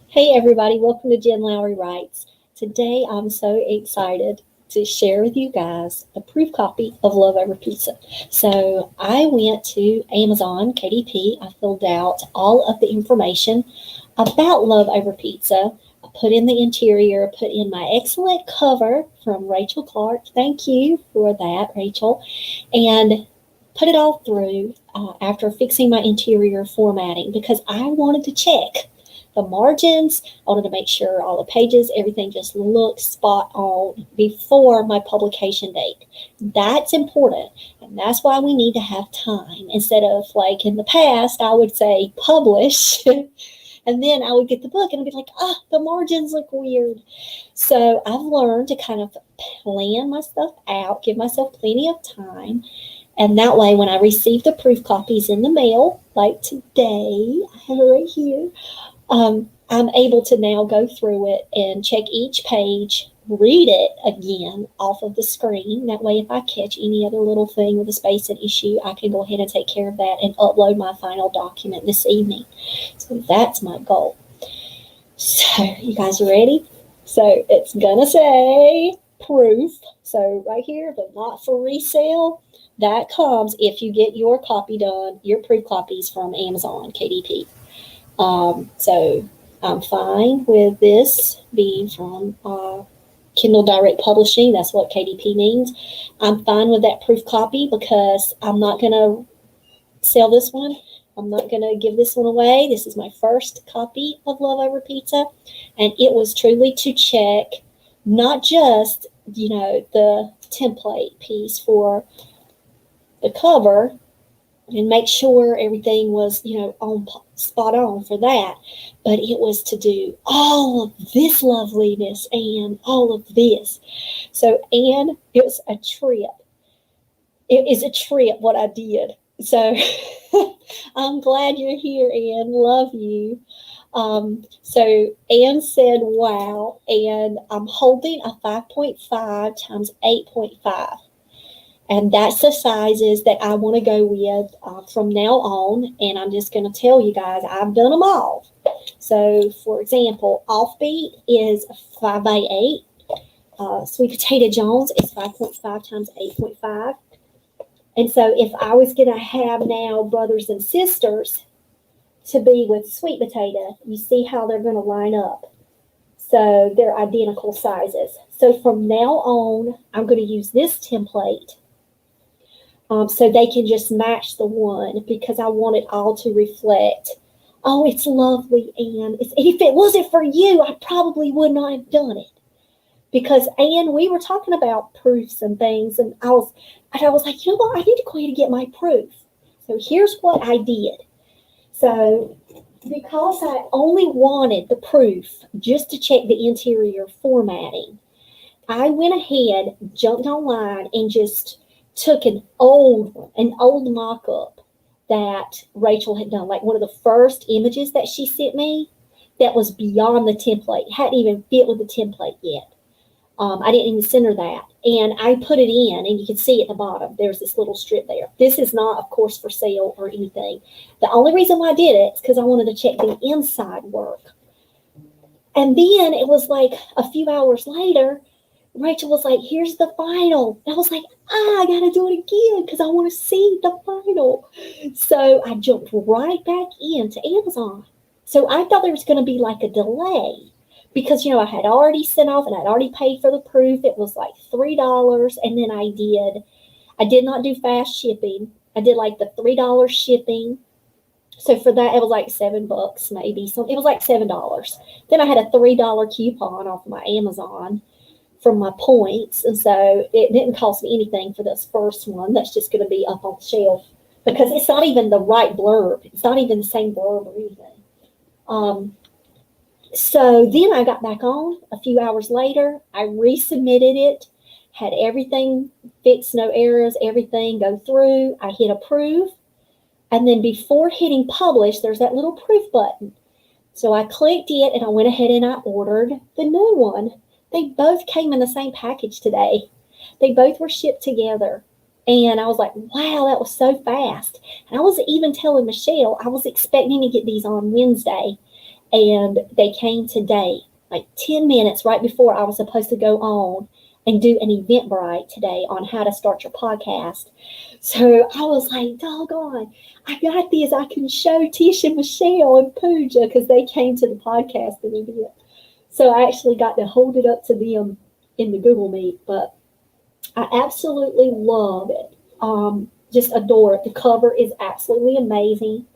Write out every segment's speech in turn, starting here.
Hey everybody, welcome to Jen Lowry Writes. Today I'm so excited to share with you guys a proof copy of Love Over Pizza. So I went to Amazon, KDP. I filled out all of the information about Love Over Pizza. I put in the interior, put in my excellent cover from Rachel Clark. Thank you for that, Rachel. And put it all through after fixing my interior formatting because I wanted to check the margins. I wanted to make sure all the pages, everything just looked spot on before my publication date. That's important. And that's why we need to have time. Instead of like in the past, I would say publish. And then I would get the book and I'd be like, the margins look weird. So I've learned to kind of plan my stuff out, give myself plenty of time. And that way, when I receive the proof copies in the mail, like today, I have it right here, I'm able to now go through it and check each page, read it again off of the screen. That way, if I catch any other little thing with a spacing issue, I can go ahead and take care of that and upload my final document this evening. So that's my goal. So, you guys ready? So, it's going to say proof. So, right here, but not for resale. That comes if you get your copy done, your proof copies from Amazon, KDP. So I'm fine with this being from Kindle Direct Publishing. That's what KDP means. I'm fine with that proof copy because I'm not going to sell this one. I'm not going to give this one away. This is my first copy of Love Over Pizza. And it was truly to check not just, the template piece for the cover and make sure everything was, on spot on for that. But it was to do all of this loveliness and all of this. So, Anne, it was a trip. It is a trip what I did. So, I'm glad you're here, Anne. Love you. So Anne said, wow, and I'm holding a 5.5 times 8.5. And that's the sizes that I want to go with from now on. And I'm just going to tell you guys, I've done them all. So, for example, Offbeat is 5 by 8. Sweet Potato Jones is 5.5 times 8.5. And so if I was going to have now brothers and sisters to be with Sweet Potato, you see how they're going to line up. So they're identical sizes. So from now on, I'm going to use this template. So they can just match the one because I want it all to reflect. Oh, it's lovely, Anne. If it wasn't for you, I probably would not have done it. Because, Anne, we were talking about proofs and things, and I was like, you know what? I need to go ahead and get my proof. So here's what I did. So because I only wanted the proof just to check the interior formatting, I went ahead, jumped online, and just took an old mock-up that Rachel had done, like one of the first images that she sent me that was beyond the template, hadn't even fit with the template yet. I didn't even send her that. And I put it in, and you can see at the bottom, there's this little strip there. This is not, of course, for sale or anything. The only reason why I did it is because I wanted to check the inside work. And then it was like a few hours later, Rachel was like, here's the final. And I was like, I got to do it again because I want to see the final. So I jumped right back into Amazon. So I thought there was going to be like a delay because, I had already sent off and I'd already paid for the proof. It was like $3. And then I did not do fast shipping. I did like the $3 shipping. So for that, it was like $7 maybe. So it was like $7. Then I had a $3 coupon off my Amazon from my points, and so it didn't cost me anything for this first one. That's just going to be up on the shelf because it's not even the right blurb. It's not even the same blurb or anything. So then I got back on a few hours later. I resubmitted it, had everything fixed, no errors, everything go through. I hit approve, and then before hitting publish, there's that little proof button. So I clicked it, and I went ahead and I ordered the new one. They both came in the same package today. They both were shipped together. And I was like, wow, that was so fast. And I was even telling Michelle, I was expecting to get these on Wednesday. And they came today, like 10 minutes right before I was supposed to go on and do an Eventbrite today on how to start your podcast. So I was like, doggone, I got this. I can show Tish and Michelle and Pooja because they came to the podcast and we did. So I actually got to hold it up to them in the Google Meet, but I absolutely love it. Just adore it. The cover is absolutely amazing.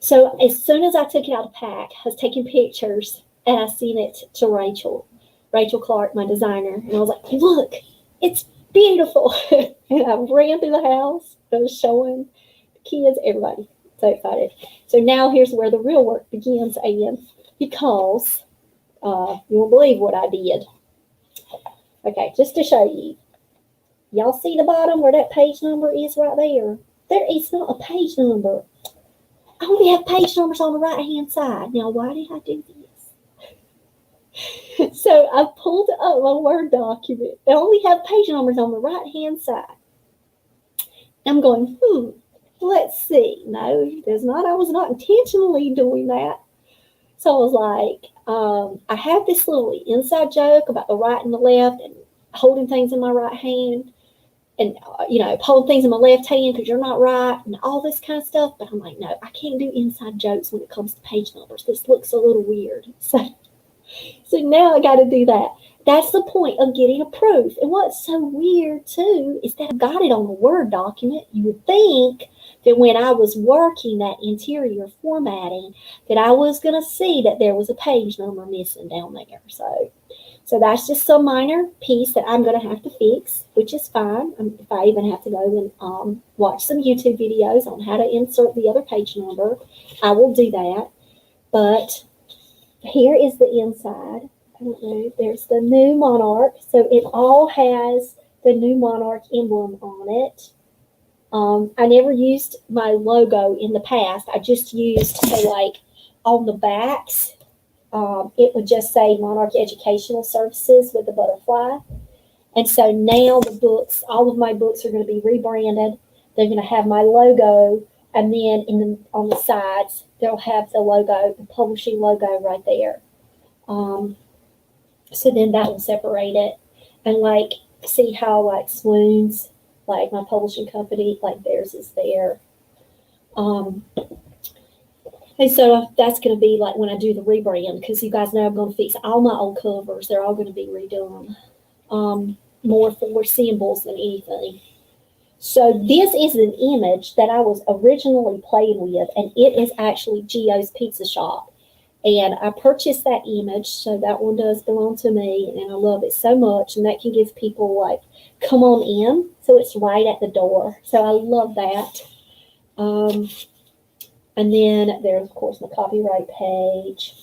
So as soon as I took it out of the pack, I was taking pictures and I sent it to Rachel Clark, my designer, and I was like, look, it's beautiful. And I ran through the house. I was showing the kids, everybody. So excited. So now here's where the real work begins, Ann, because you won't believe what I did. Okay, just to show you. Y'all see the bottom where that page number is right there? It's not a page number. I only have page numbers on the right-hand side. Now, why did I do this? So I pulled up my Word document. I only have page numbers on the right-hand side. I'm going, let's see. No, there's not. I was not intentionally doing that. So I was like, I have this little inside joke about the right and the left and holding things in my right hand. And, holding things in my left hand because you're not right and all this kind of stuff. But I'm like, no, I can't do inside jokes when it comes to page numbers. This looks a little weird. So now I got to do that. That's the point of getting a proof. And what's so weird, too, is that I got it on a Word document. You would think that when I was working that interior formatting that I was going to see that there was a page number missing down there. So that's just some minor piece that I'm going to have to fix, which is fine. If I even have to go and watch some YouTube videos on how to insert the other page number, I will do that. But here is the inside. I don't know. There's the new Monarch. So it all has the new Monarch emblem on it. I never used my logo in the past. I just used, on the backs, it would just say Monarch Educational Services with the butterfly. And so now the books, all of my books are going to be rebranded. They're going to have my logo, and then on the sides, they'll have the logo, the publishing logo right there. So then that will separate it. And see how Swoons, my publishing company, theirs is there. And so that's going to be when I do the rebrand, because you guys know I'm going to fix all my old covers. They're all going to be redone. More for symbols than anything. So this is an image that I was originally playing with, and it is actually Gio's Pizza Shop. And I purchased that image, so that one does belong to me, and I love it so much. And that can give people, come on in. So it's right at the door. So I love that. And then there's, of course, my copyright page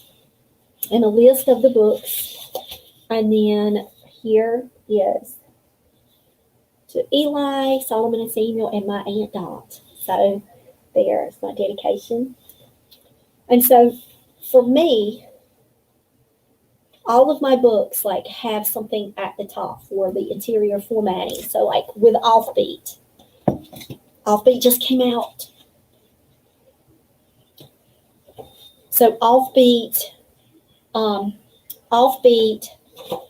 and a list of the books. And then here is to Eli, Solomon, and Samuel, and my Aunt Dot. So there's my dedication. And so for me, all of my books have something at the top for the interior formatting. So with Offbeat. Offbeat just came out. So Offbeat,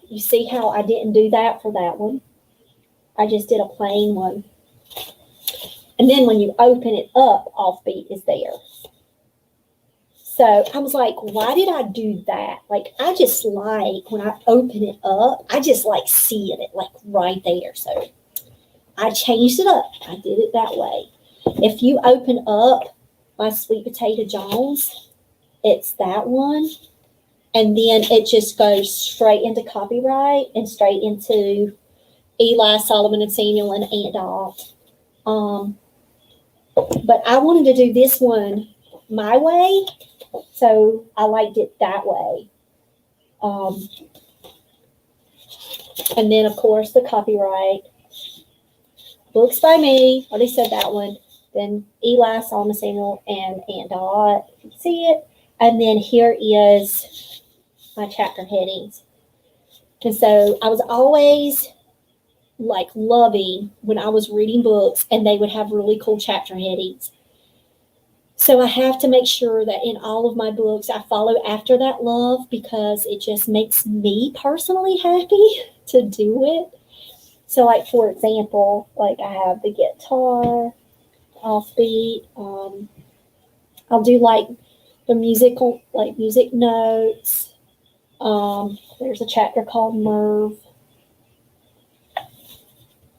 you see how I didn't do that for that one. I just did a plain one. And then when you open it up, Offbeat is there. So I was like, why did I do that? I just when I open it up, I just seeing it right there. So I changed it up. I did it that way. If you open up my Sweet Potato Jones, it's that one. And then it just goes straight into copyright and straight into Eli, Solomon, and Samuel, and Aunt Dot. But I wanted to do this one my way, so I liked it that way. And then, of course, the copyright. Books by me. Already said that one. Then Eli, Solomon, Samuel, and Aunt Dot. If you see it. And then here is my chapter headings. And so I was always loving when I was reading books and they would have really cool chapter headings. So I have to make sure that in all of my books, I follow after that love because it just makes me personally happy to do it. So, like, for example, like I have the guitar, offbeat. I'll do like the musical, like music notes. There's a chapter called Merv.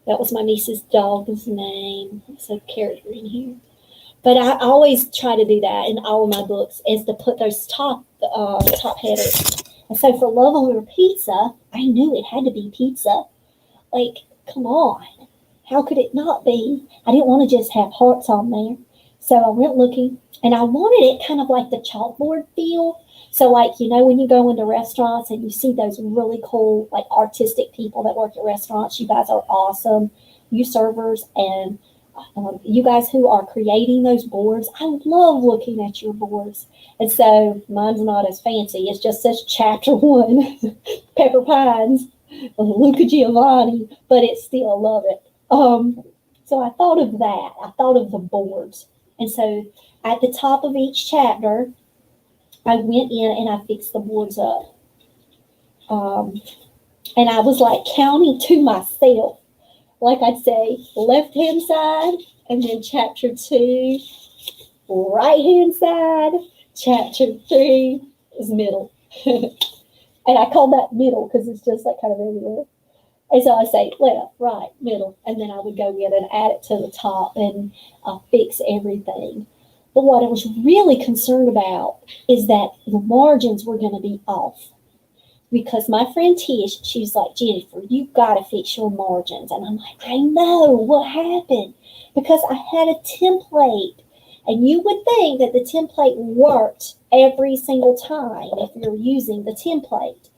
That was my niece's dog's name. It's a character in here. But I always try to do that in all of my books, is to put those top headers. And so for Love Over Pizza, I knew it had to be pizza. Like, come on. How could it not be? I didn't want to just have hearts on there. So I went looking, and I wanted it kind of like the chalkboard feel. So, like, when you go into restaurants and you see those really cool, like, artistic people that work at restaurants, you guys are awesome. You servers and you guys who are creating those boards, I love looking at your boards. And so mine's not as fancy. It's just says chapter 1, Pepper Pines, Luca Giovanni, but it's still, I love it. So I thought of that. I thought of the boards. And so at the top of each chapter, I went in and I fixed the boards up. And I was like counting to myself. Like I'd say, left-hand side, and then chapter 2, right-hand side, chapter 3 is middle. And I call that middle because it's just like kind of everywhere. And so I say left, right, middle, and then I would go in and add it to the top and fix everything. But what I was really concerned about is that the margins were going to be off. Because my friend Tish, she's like, Jennifer, you've got to fix your margins. And I'm like, I know, what happened? Because I had a template. And you would think that the template worked every single time if you're using the template.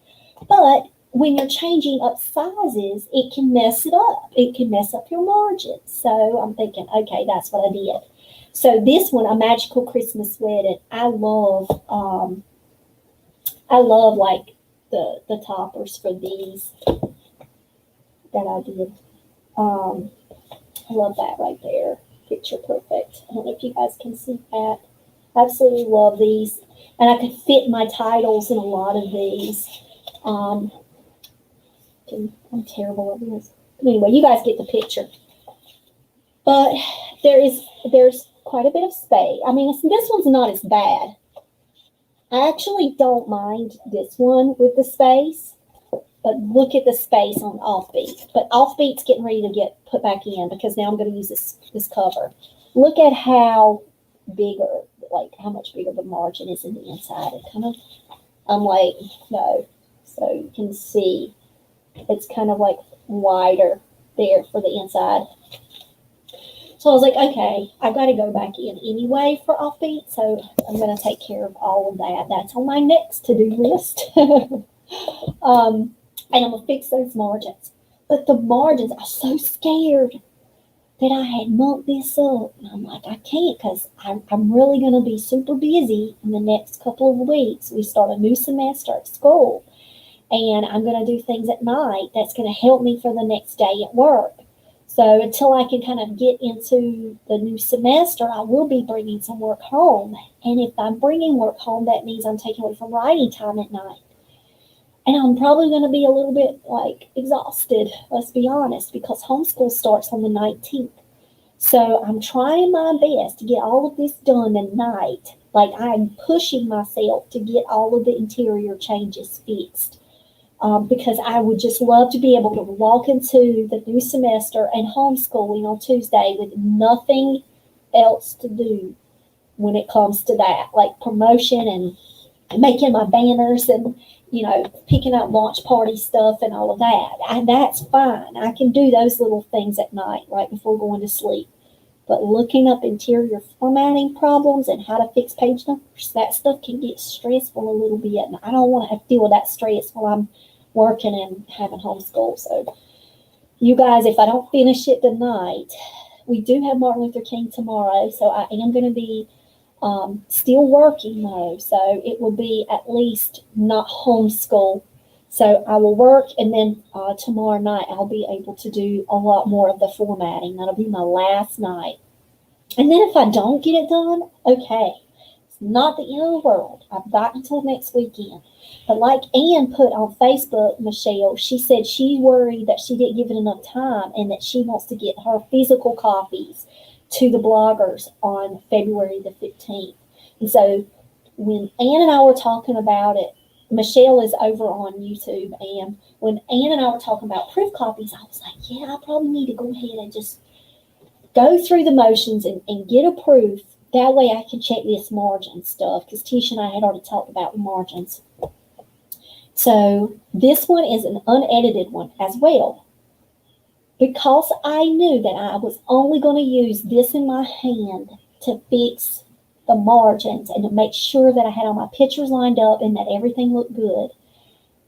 But when you're changing up sizes, it can mess it up. It can mess up your margins. So I'm thinking, okay, that's what I did. So this one, A Magical Christmas Wedding, I love like the toppers for these that I did. I love that right there. Picture perfect. I don't know if you guys can see that. Absolutely love these. And I could fit my titles in a lot of these. I'm terrible at this. Anyway, you guys get the picture. But there's quite a bit of space. I mean, this one's not as bad. I actually don't mind this one with the space, but look at the space on Offbeat. But Offbeat's getting ready to get put back in because now I'm going to use this cover. Look at how how much bigger the margin is in the inside. I'm like, no. So you can see it's kind of like wider there for the inside. So I was like, okay, I've got to go back in anyway for Offbeat, so I'm going to take care of all of that. That's on my next to-do list. And I'm going to fix those margins. But the margins, I was so scared that I had mucked this up. And I'm like, I can't because I'm really going to be super busy in the next couple of weeks. We start a new semester at school, and I'm going to do things at night that's going to help me for the next day at work. So until I can kind of get into the new semester, I will be bringing some work home. And if I'm bringing work home, that means I'm taking away from writing time at night. And I'm probably going to be a little bit exhausted, let's be honest, because homeschool starts on the 19th. So I'm trying my best to get all of this done tonight. I'm pushing myself to get all of the interior changes fixed. Because I would just love to be able to walk into the new semester and homeschooling on Tuesday with nothing else to do when it comes to that, like promotion and making my banners and, picking up launch party stuff and all of that. That's fine. I can do those little things at night right before going to sleep. But looking up interior formatting problems and how to fix page numbers, that stuff can get stressful a little bit. And I don't want to deal with that stress while I'm working and having homeschool. So you guys, if I don't finish it tonight, we do have Martin Luther King tomorrow. So I am going to be still working though. So it will be at least not homeschool. So I will work, and then tomorrow night I'll be able to do a lot more of the formatting. That'll be my last night. And then if I don't get it done, okay, it's not the end of the world. I've got until next weekend. But like Ann put on Facebook, Michelle, she said she's worried that she didn't give it enough time and that she wants to get her physical copies to the bloggers on February the 15th. And so when Ann and I were talking about it, Michelle is over on YouTube, and when Ann and I were talking about proof copies, I was like, yeah, I probably need to go ahead and just go through the motions and get a proof. That way I can check this margin stuff, because Tisha and I had already talked about the margins. So this one is an unedited one as well. Because I knew that I was only going to use this in my hand to fix the margins and to make sure that I had all my pictures lined up and that everything looked good,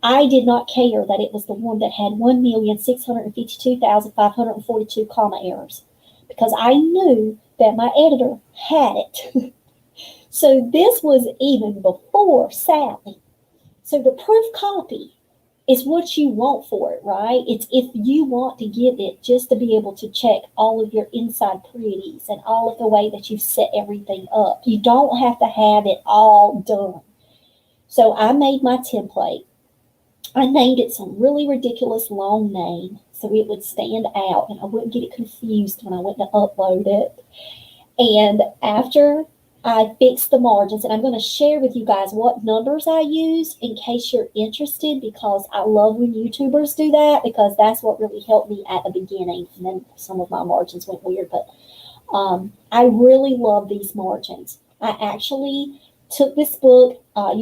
I did not care that it was the one that had 1,652,542 comma errors, because I knew that my editor had it. So this was even before Sally. So the proof copy is what you want for it, right? It's if you want to get it just to be able to check all of your inside pretties and all of the way that you've set everything up. You don't have to have it all done. So I made my template. I named it some really ridiculous long name so it would stand out and I wouldn't get it confused when I went to upload it. And after I fixed the margins, and I'm going to share with you guys what numbers I use in case you're interested, because I love when YouTubers do that, because that's what really helped me at the beginning. And then some of my margins went weird, but I really love these margins. I actually took this book. I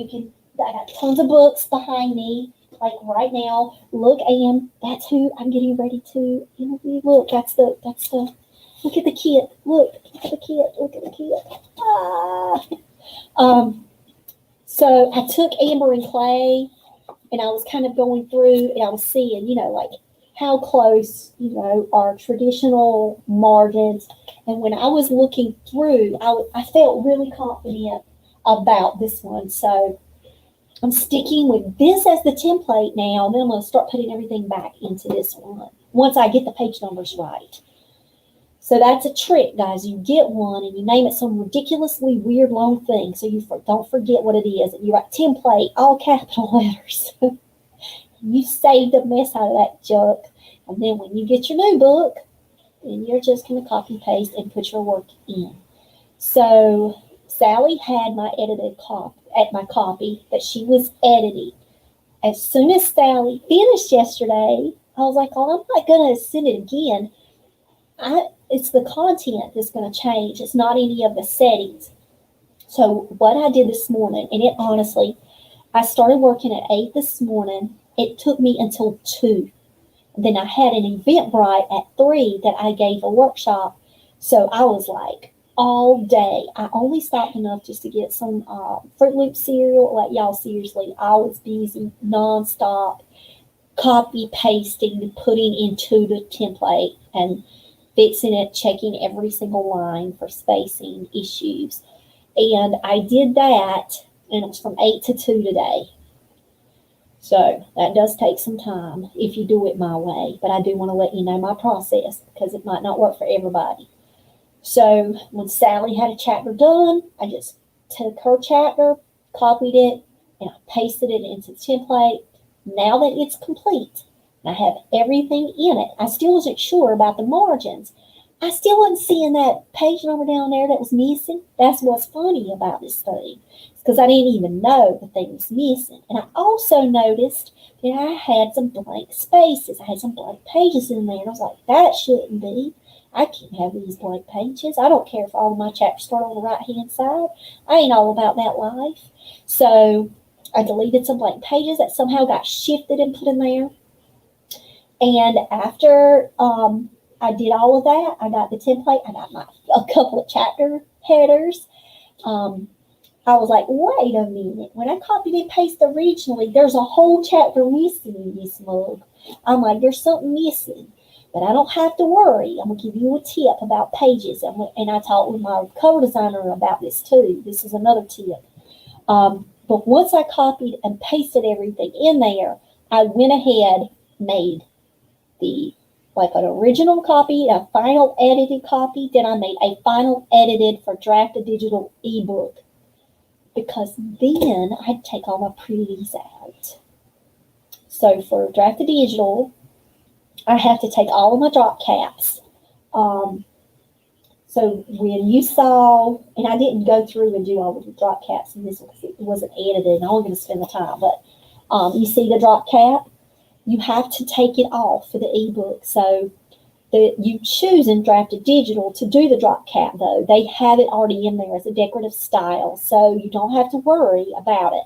got tons of books behind me. Like right now, look, Ann, that's who I'm getting ready to interview. Look, that's the. Look at the kid. Look at the kid. Look at the kid. So I took Amber and Clay, and I was kind of going through, and I was seeing, like how close, are traditional margins. And when I was looking through, I felt really confident about this one. So I'm sticking with this as the template now, and then I'm going to start putting everything back into this one once I get the page numbers right. So that's a trick, guys. You get one and you name it some ridiculously weird long thing so you don't forget what it is. And you write template, all capital letters. You saved the mess out of that junk. And then when you get your new book, then you're just going to copy, paste, and put your work in. So Sally had my copy that she was editing. As soon as Sally finished yesterday, I was like, oh, I'm not going to send it again. It's the content that's going to change. It's not any of the settings. So what I did this morning, and it honestly, I started working at 8 this morning. It took me until 2. Then I had an Eventbrite at 3 that I gave a workshop. So I was like all day. I only stopped enough just to get some Fruit Loop cereal. Like, y'all, seriously, I was busy nonstop, copy pasting, putting into the template and fixing it, checking every single line for spacing issues. And I did that, and it was from 8 to 2 today. So that does take some time if you do it my way, but I do want to let you know my process because it might not work for everybody. So when Sally had a chapter done, I just took her chapter, copied it, and I pasted it into the template. Now that it's complete, I have everything in it. I still wasn't sure about the margins. I still wasn't seeing that page number down there that was missing. That's what's funny about this thing. It's because I didn't even know the thing was missing. And I also noticed that I had some blank spaces. I had some blank pages in there. And I was like, that shouldn't be. I can't have these blank pages. I don't care if all of my chapters start on the right-hand side. I ain't all about that life. So I deleted some blank pages that somehow got shifted and put in there. And after I did all of that, I got the template, I got a couple of chapter headers. I was like, wait a minute. When I copied and pasted originally, there's a whole chapter missing in this mug. I'm like, there's something missing. But I don't have to worry. I'm going to give you a tip about pages. And I talked with my cover designer about this too. This is another tip. But once I copied and pasted everything in there, I went ahead, made the like an original copy, a final edited copy, then I made a final edited for draft a digital ebook. Because then I'd take all my pretties out. So for draft a digital, I have to take all of my drop caps. So when you saw, and I didn't go through and do all of the drop caps in this one because it wasn't edited and I wasn't going to spend the time, but you see the drop cap, you have to take it off for the ebook. So you choose in Draft a Digital to do the drop cap, though. They have it already in there as a decorative style, so you don't have to worry about it.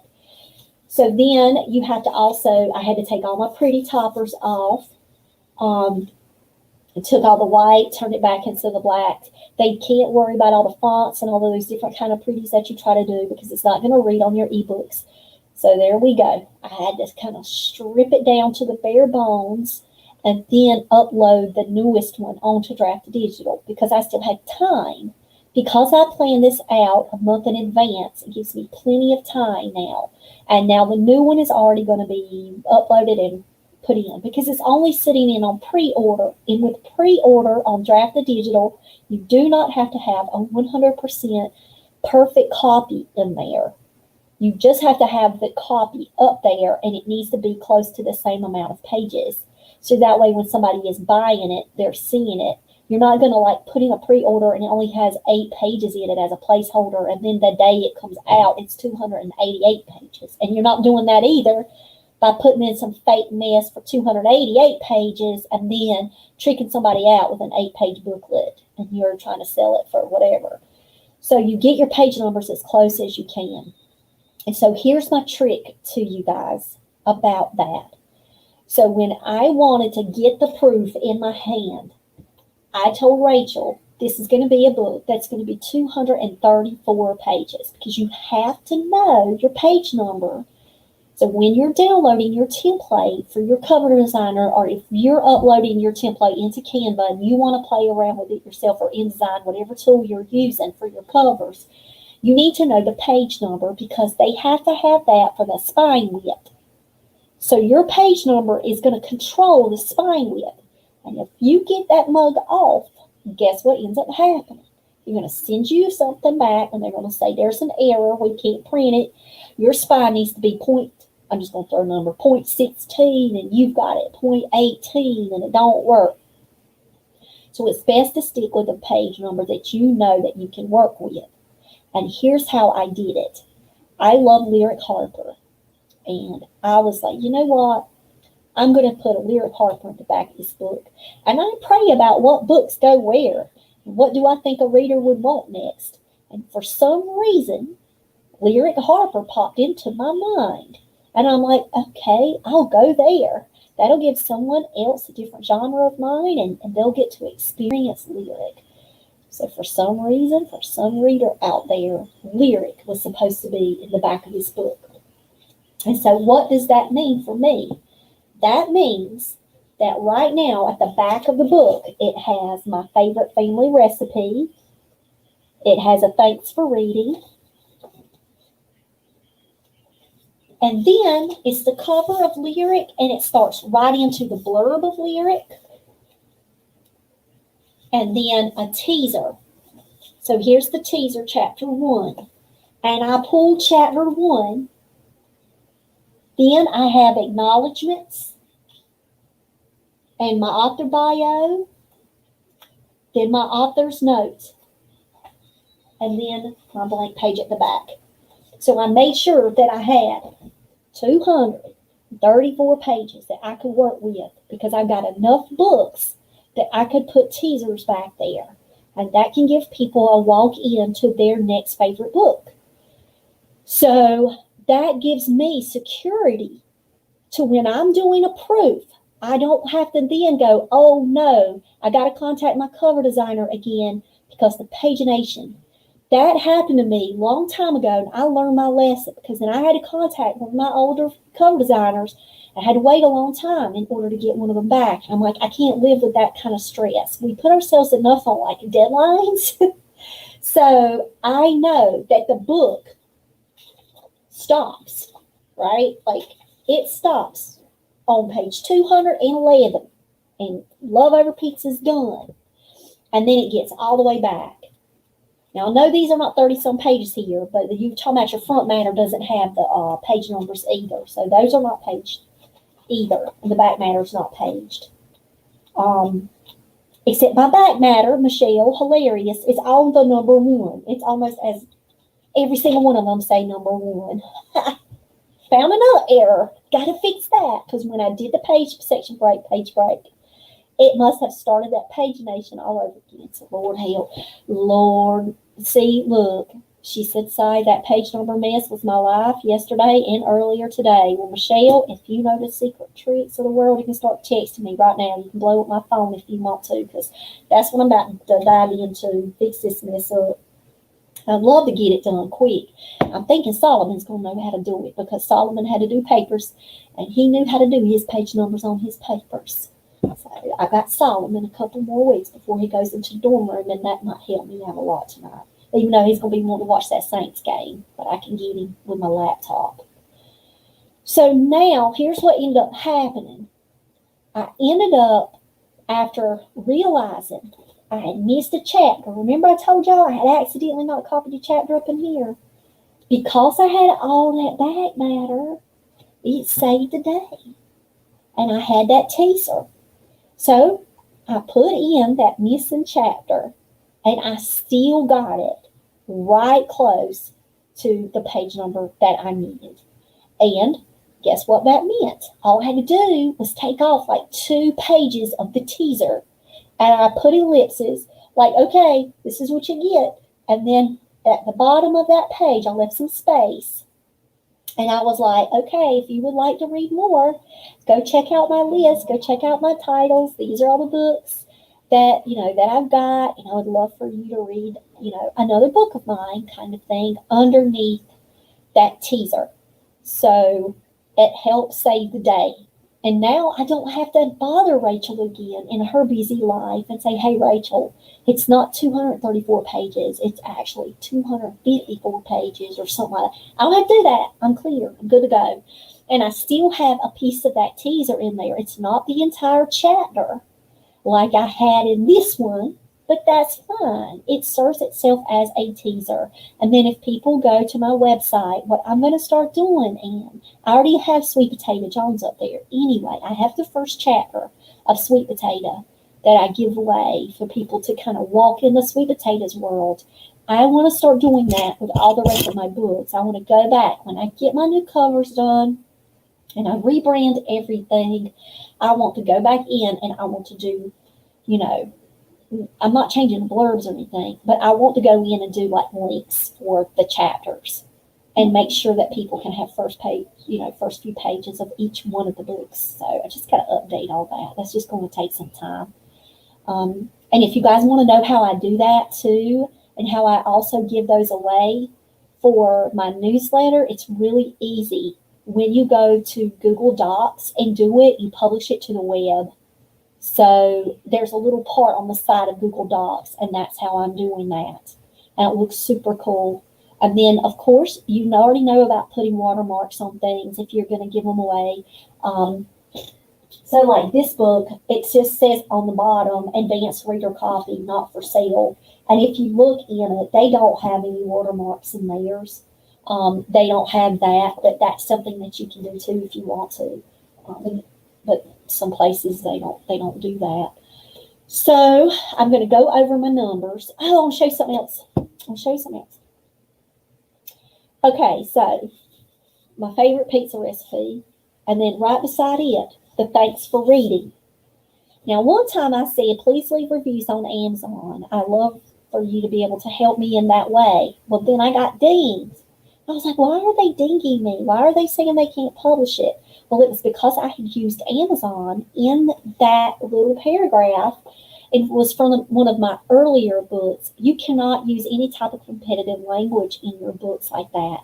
So then you have to also, I had to take all my pretty toppers off. I took all the white, turned it back into the black. They can't worry about all the fonts and all of those different kind of pretties that you try to do because it's not going to read on your ebooks. So there we go. I had to kind of strip it down to the bare bones and then upload the newest one onto Draft Digital because I still had time. Because I planned this out a month in advance, it gives me plenty of time now. And now the new one is already going to be uploaded and put in because it's only sitting in on pre-order. And with pre-order on Draft Digital, you do not have to have a 100% perfect copy in there. You just have to have the copy up there, and it needs to be close to the same amount of pages. So that way when somebody is buying it, they're seeing it. You're not going to like put in a pre-order and it only has 8 pages in it as a placeholder, and then the day it comes out, it's 288 pages. And you're not doing that either by putting in some fake mess for 288 pages and then tricking somebody out with an 8-page booklet and you're trying to sell it for whatever. So you get your page numbers as close as you can. And so here's my trick to you guys about that. So when I wanted to get the proof in my hand, I told Rachel, this is going to be a book that's going to be 234 pages because you have to know your page number. So when you're downloading your template for your cover designer, or if you're uploading your template into Canva and you want to play around with it yourself or InDesign, whatever tool you're using for your covers, you need to know the page number because they have to have that for the spine width. So your page number is going to control the spine width. And if you get that mug off, guess what ends up happening? You're going to send you something back, and they're going to say, there's an error. We can't print it. Your spine needs to be I'm just going to throw a number, 0.16, and you've got it 0.18, and it don't work. So it's best to stick with a page number that you know that you can work with. And here's how I did it. I love Lyric Harper. And I was like, you know what? I'm going to put a Lyric Harper in the back of this book. And I pray about what books go where. And what do I think a reader would want next? And for some reason, Lyric Harper popped into my mind. And I'm like, okay, I'll go there. That'll give someone else a different genre of mine, and they'll get to experience Lyric. So for some reason, for some reader out there, Lyric was supposed to be in the back of this book. And so what does that mean for me? That means that right now at the back of the book, it has my favorite family recipe. It has a thanks for reading. And then it's the cover of Lyric, and it starts right into the blurb of Lyric. And then a teaser. So here's the teaser, chapter 1. And I pulled chapter 1. Then I have acknowledgments and my author bio, then my author's notes, and then my blank page at the back. So I made sure that I had 234 pages that I could work with because I got enough books that I could put teasers back there. And that can give people a walk into their next favorite book. So that gives me security to when I'm doing a proof, I don't have to then go, oh no, I got to contact my cover designer again because the pagination. That happened to me a long time ago, and I learned my lesson because then I had to contact one of my older cover designers. I had to wait a long time in order to get one of them back. I'm like, I can't live with that kind of stress. We put ourselves enough on like deadlines. So I know that the book stops, right? Like it stops on page 211. and Love Over Pizza's done. And then it gets all the way back. Now, I know these are not 30-some pages here, but you're talking about your front matter doesn't have the page numbers either. So those are not paged either. And the back matter is not paged. Except my back matter, Michelle, hilarious, it's all the number 1. It's almost as every single one of them say number 1. Found another error. Got to fix that. Because when I did the page break, it must have started that pagination all over again. So Lord help. Lord, see, look. She said, sorry, that page number mess was my life yesterday and earlier today. Well, Michelle, if you know the secret tricks of the world, you can start texting me right now. You can blow up my phone if you want to, because that's what I'm about to dive into, fix this mess up. I'd love to get it done quick. I'm thinking Solomon's going to know how to do it, because Solomon had to do papers, and he knew how to do his page numbers on his papers. So I got Solomon a couple more weeks before he goes into the dorm room, and that might help me out a lot tonight. Even though he's going to be wanting to watch that Saints game, but I can get him with my laptop. So now, here's what ended up happening. I ended up, after realizing I had missed a chapter. Remember I told y'all I had accidentally not copied a chapter up in here? Because I had all that back matter, it saved the day. And I had that teaser. So I put in that missing chapter, and I still got it right close to the page number that I needed. And guess what that meant? All I had to do was take off like 2 pages of the teaser. And I put ellipses, like, okay, this is what you get. And then at the bottom of that page, I left some space. And I was like, okay, if you would like to read more, go check out my list. Go check out my titles. These are all the books that, that I've got. And I would love for you to read, another book of mine kind of thing underneath that teaser. So it helps save the day. And now I don't have to bother Rachel again in her busy life and say, hey, Rachel, it's not 234 pages. It's actually 254 pages or something like that. I don't have to do that. I'm clear. I'm good to go. And I still have a piece of that teaser in there. It's not the entire chapter like I had in this one, but that's fine. It serves itself as a teaser. And then if people go to my website, what I'm going to start doing, and I already have Sweet Potato Jones up there. Anyway, I have the first chapter of Sweet Potato that I give away for people to kind of walk in the sweet potatoes world. I want to start doing that with all the rest of my books. I want to go back when I get my new covers done and I rebrand everything. I want to go back in and I want to do, I'm not changing the blurbs or anything, but I want to go in and do like links for the chapters and make sure that people can have first few pages of each one of the books. So I just got to update all that. That's just going to take some time. And if you guys want to know how I do that too, and how I also give those away for my newsletter, it's really easy. When you go to Google Docs and do it, you publish it to the web. So there's a little part on the side of Google Docs, and that's how I'm doing that. And it looks super cool. And then, of course, you already know about putting watermarks on things if you're going to give them away. So like this book, it just says on the bottom, advanced reader copy, not for sale. And if you look in it, they don't have any watermarks in theirs. They don't have that, but that's something that you can do too if you want to. But some places they don't do that. So I'm going to go over my numbers. Oh, I'll show you something else. Okay, so my favorite pizza recipe, and then right beside it, the thanks for reading. Now, one time I said, please leave reviews on Amazon. I love for you to be able to help me in that way. Well, then I got dinged. I was like, why are they dinging me? Why are they saying they can't publish it? Well, it was because I had used Amazon in that little paragraph. It was from one of my earlier books. You cannot use any type of competitive language in your books like that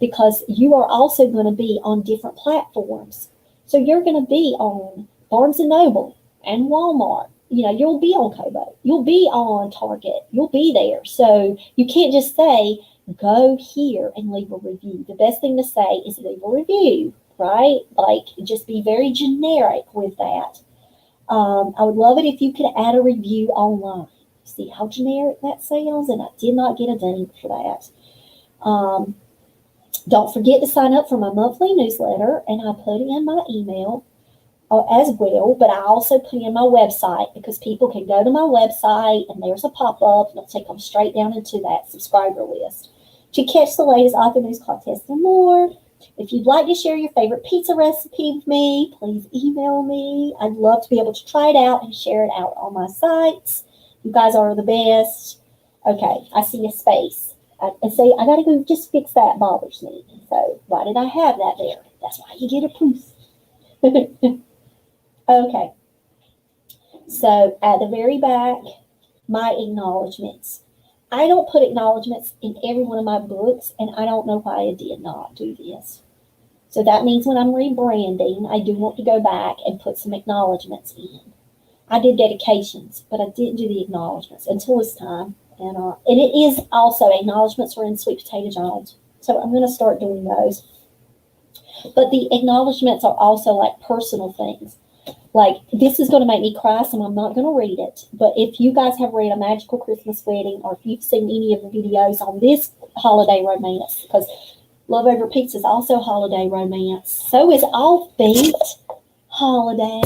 because you are also going to be on different platforms. So you're going to be on Barnes & Noble and Walmart. You'll be on Kobo. You'll be on Target. You'll be there. So you can't just say, go here and leave a review. The best thing to say is leave a review, right? Like, just be very generic with that. I would love it if you could add a review online. See how generic that sounds? And I did not get a ding for that. Don't forget to sign up for my monthly newsletter, and I put in my email as well, but I also put in my website because people can go to my website and there's a pop-up and it'll take them straight down into that subscriber list to catch the latest author news, contests, and more. If you'd like to share your favorite pizza recipe with me, please email me. I'd love to be able to try it out and share it out on my sites. You guys are the best. Okay, I see a space. I say I gotta go just fix that, bothers me. So why did I have that there? That's why you get a proof. Okay, so at the very back, my acknowledgments. I don't put acknowledgments in every one of my books, and I don't know why I did not do this. So that means when I'm rebranding, I do want to go back and put some acknowledgments in. I did dedications, but I didn't do the acknowledgments until this time. And it is also, acknowledgments are in Sweet Potato Journals. So I'm going to start doing those. But the acknowledgments are also like personal things. Like, this is going to make me cry, so I'm not going to read it. But if you guys have read A Magical Christmas Wedding, or if you've seen any of the videos on this holiday romance, because Love Over Pizza is also holiday romance. So is Offbeat holiday.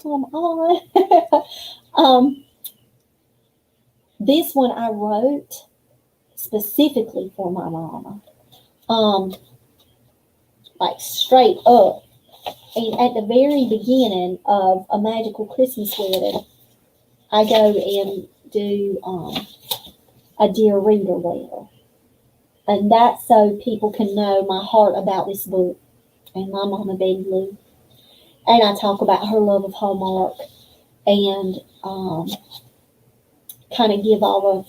Come on. This one I wrote specifically for my mama. Like straight up. And at the very beginning of A Magical Christmas Wedding, I go and do a Dear Reader letter. And that's so people can know my heart about this book and my mama Betty Lou. And I talk about her love of Hallmark and kind of give all of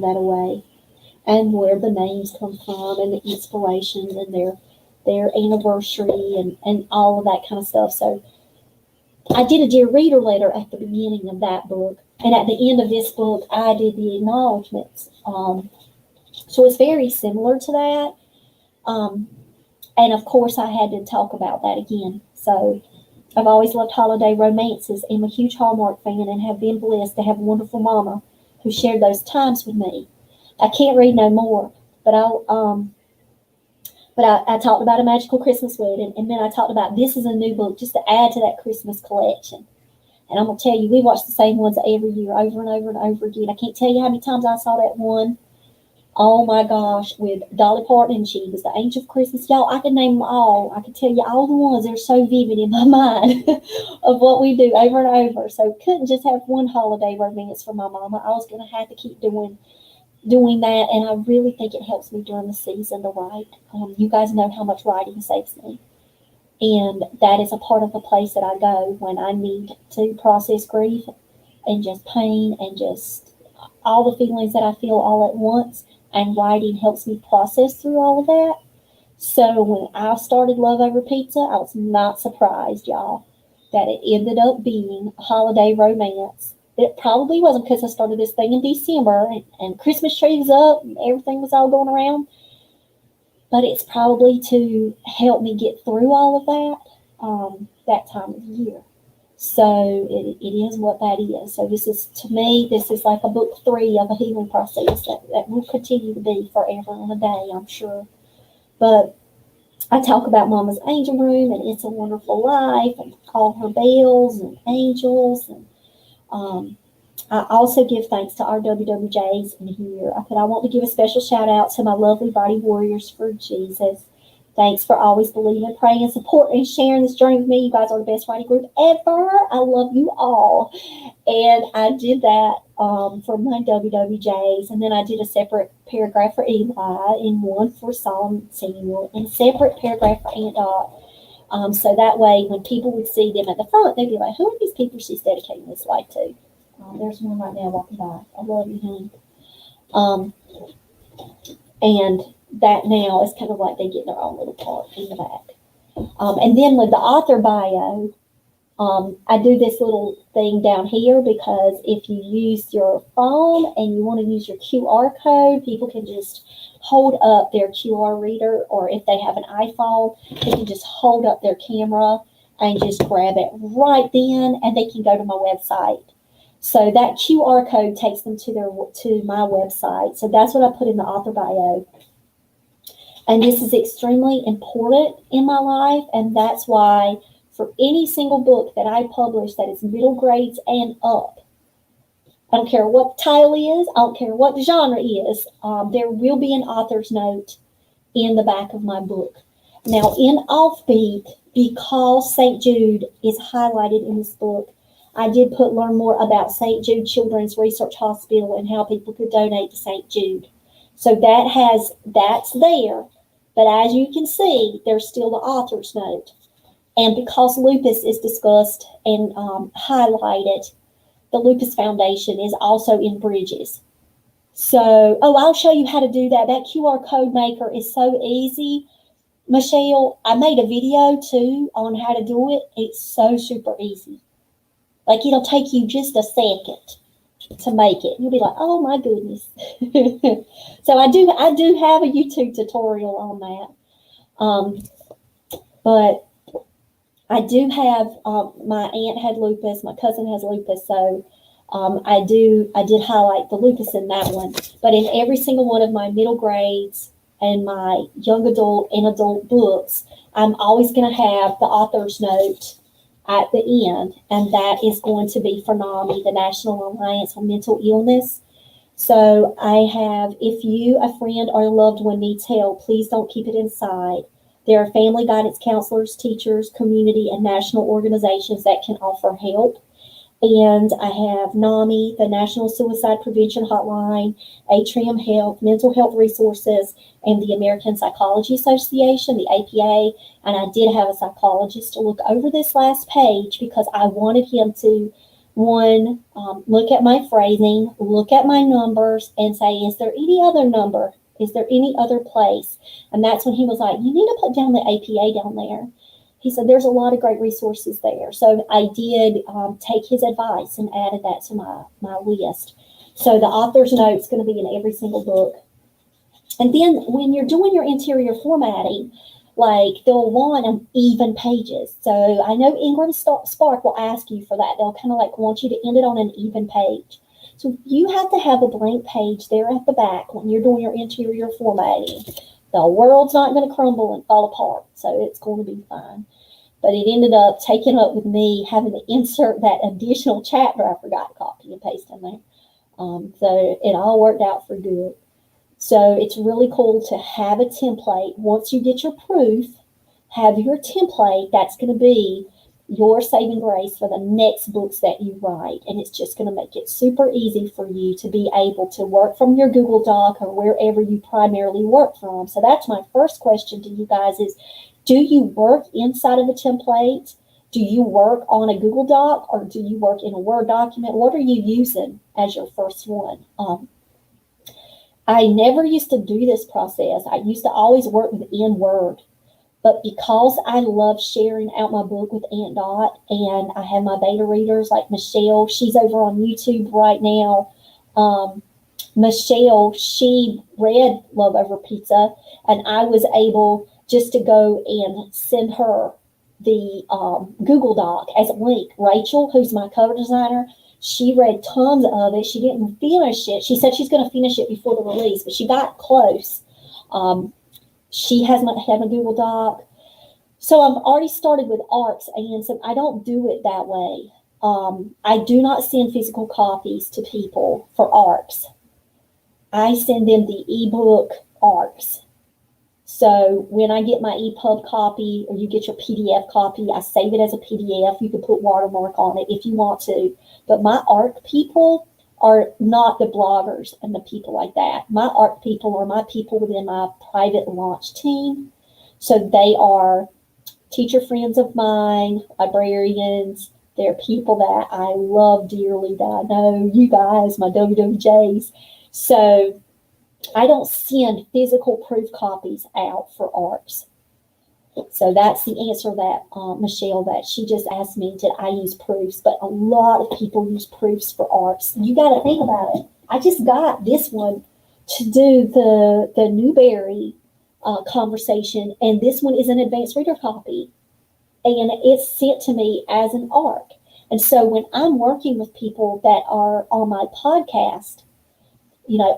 that away, and where the names come from and the inspirations and their anniversary and all of that kind of stuff. So I did a Dear Reader letter at the beginning of that book, and at the end of this book, I did the acknowledgments. So it's very similar to that. And of course, I had to talk about that again. So I've always loved holiday romances. I'm a huge Hallmark fan and have been blessed to have a wonderful mama who shared those times with me. I can't read no more, but I talked about A Magical Christmas Wedding, and then I talked about this is a new book just to add to that Christmas collection. And I'm going to tell you, we watch the same ones every year, over and over and over again. I can't tell you how many times I saw that one. Oh my gosh, with Dolly Parton, and she was the Angel of Christmas. Y'all, I could name them all. I could tell you all the ones that are so vivid in my mind of what we do over and over. So couldn't just have one holiday romance for my mama. I was going to have to keep doing that, and I really think it helps me during the season to write. You guys know how much writing saves me. And that is a part of the place that I go when I need to process grief and just pain and just all the feelings that I feel all at once. And writing helps me process through all of that. So when I started Love Over Pizza, I was not surprised, y'all, that it ended up being a holiday romance. It probably wasn't because I started this thing in December and Christmas tree was up and everything was all going around. But it's probably to help me get through all of that time of year. So it is what that is. So this is, to me, this is like a book 3 of a healing process that will continue to be forever and a day, I'm sure. But I talk about Mama's Angel Room and It's a Wonderful Life and all her bells and angels. And I also give thanks to our WWJs in here. I want to give a special shout out to my lovely Body Warriors for Jesus. Thanks for always believing, praying, and supporting and sharing this journey with me. You guys are the best writing group ever. I love you all. And I did that for my WWJs. And then I did a separate paragraph for Eli and one for Solomon Samuel and separate paragraph for Aunt Dot. So that way, when people would see them at the front, they'd be like, who are these people she's dedicating this life to? There's one right now walking by. I love you, honey. And that now is kind of like they get their own little part in the back. And then with the author bio, I do this little thing down here because if you use your phone and you want to use your QR code, people can just hold up their QR reader, or if they have an iPhone, they can just hold up their camera and just grab it right then, and they can go to my website. So that QR code takes them to my website. So that's what I put in the author bio. And this is extremely important in my life, and that's why for any single book that I publish that is middle grades and up, I don't care what the title is, I don't care what the genre is, there will be an author's note in the back of my book. Now, in Offbeat, because St. Jude is highlighted in this book, I did learn more about St. Jude Children's Research Hospital and how people could donate to St. Jude. So that's there. But as you can see, there's still the author's note. And because lupus is discussed and highlighted, the Lupus Foundation is also in Bridges. So, I'll show you how to do that. That QR code maker is so easy. Michelle, I made a video too on how to do it. It's so super easy. Like, it'll take you just a second to make it. You'll be like, oh my goodness. So I do have a YouTube tutorial on that. But I do have, my aunt had lupus, my cousin has lupus, so I did highlight the lupus in that one. But in every single one of my middle grades and my young adult and adult books, I'm always going to have the author's note at the end, and that is going to be for NAMI, the National Alliance on Mental Illness. So I have, if you, a friend, or a loved one needs help, please don't keep it inside. There are family guidance counselors, teachers, community, and national organizations that can offer help. And I have NAMI, the National Suicide Prevention Hotline, Atrium Health, Mental Health Resources, and the American Psychology Association, the APA. And I did have a psychologist to look over this last page because I wanted him to, look at my phrasing, look at my numbers, and say, is there any other number? Is there any other place? And that's when he was like, you need to put down the APA down there. He said, there's a lot of great resources there. So I did take his advice and added that to my list. So the author's note is going to be in every single book. And then when you're doing your interior formatting, like they'll want even pages. So I know Ingram Spark will ask you for that. They'll kind of like want you to end it on an even page. So you have to have a blank page there at the back when you're doing your interior formatting. The world's not going to crumble and fall apart, so it's going to be fine. But it ended up taking up with me having to insert that additional chapter I forgot to copy and paste in there. So it all worked out for good. So it's really cool to have a template. Once you get your proof, have your template. That's going to be your saving grace for the next books that you write. And it's just going to make it super easy for you to be able to work from your Google Doc or wherever you primarily work from. So that's my first question to you guys is, do you work inside of a template? Do you work on a Google Doc or do you work in a Word document? What are you using as your first one? I never used to do this process. I used to always work within Word. But because I love sharing out my book with Aunt Dot, and I have my beta readers like Michelle, she's over on YouTube right now. Michelle, she read Love Over Pizza, and I was able just to go and send her the Google Doc as a link. Rachel, who's my cover designer, she read tons of it. She didn't finish it. She said she's going to finish it before the release, but she got close. She has had a Google Doc. So I've already started with ARCs, and so I don't do it that way. I do not send physical copies to people for ARCs. I send them the ebook ARCs. So when I get my EPUB copy or you get your PDF copy, I save it as a PDF. You can put watermark on it if you want to. But my ARC people are not the bloggers and the people like that. My ARC people are my people within my private launch team. So they are teacher friends of mine, librarians. They're people that I love dearly, that I know you guys, my WWJs. So I don't send physical proof copies out for ARCs. So that's the answer that Michelle, that she just asked me, did I use proofs? But a lot of people use proofs for ARCs. You got to think about it. I just got this one to do the Newberry conversation, and this one is an advanced reader copy. and it's sent to me as an ARC. And so when I'm working with people that are on my podcast,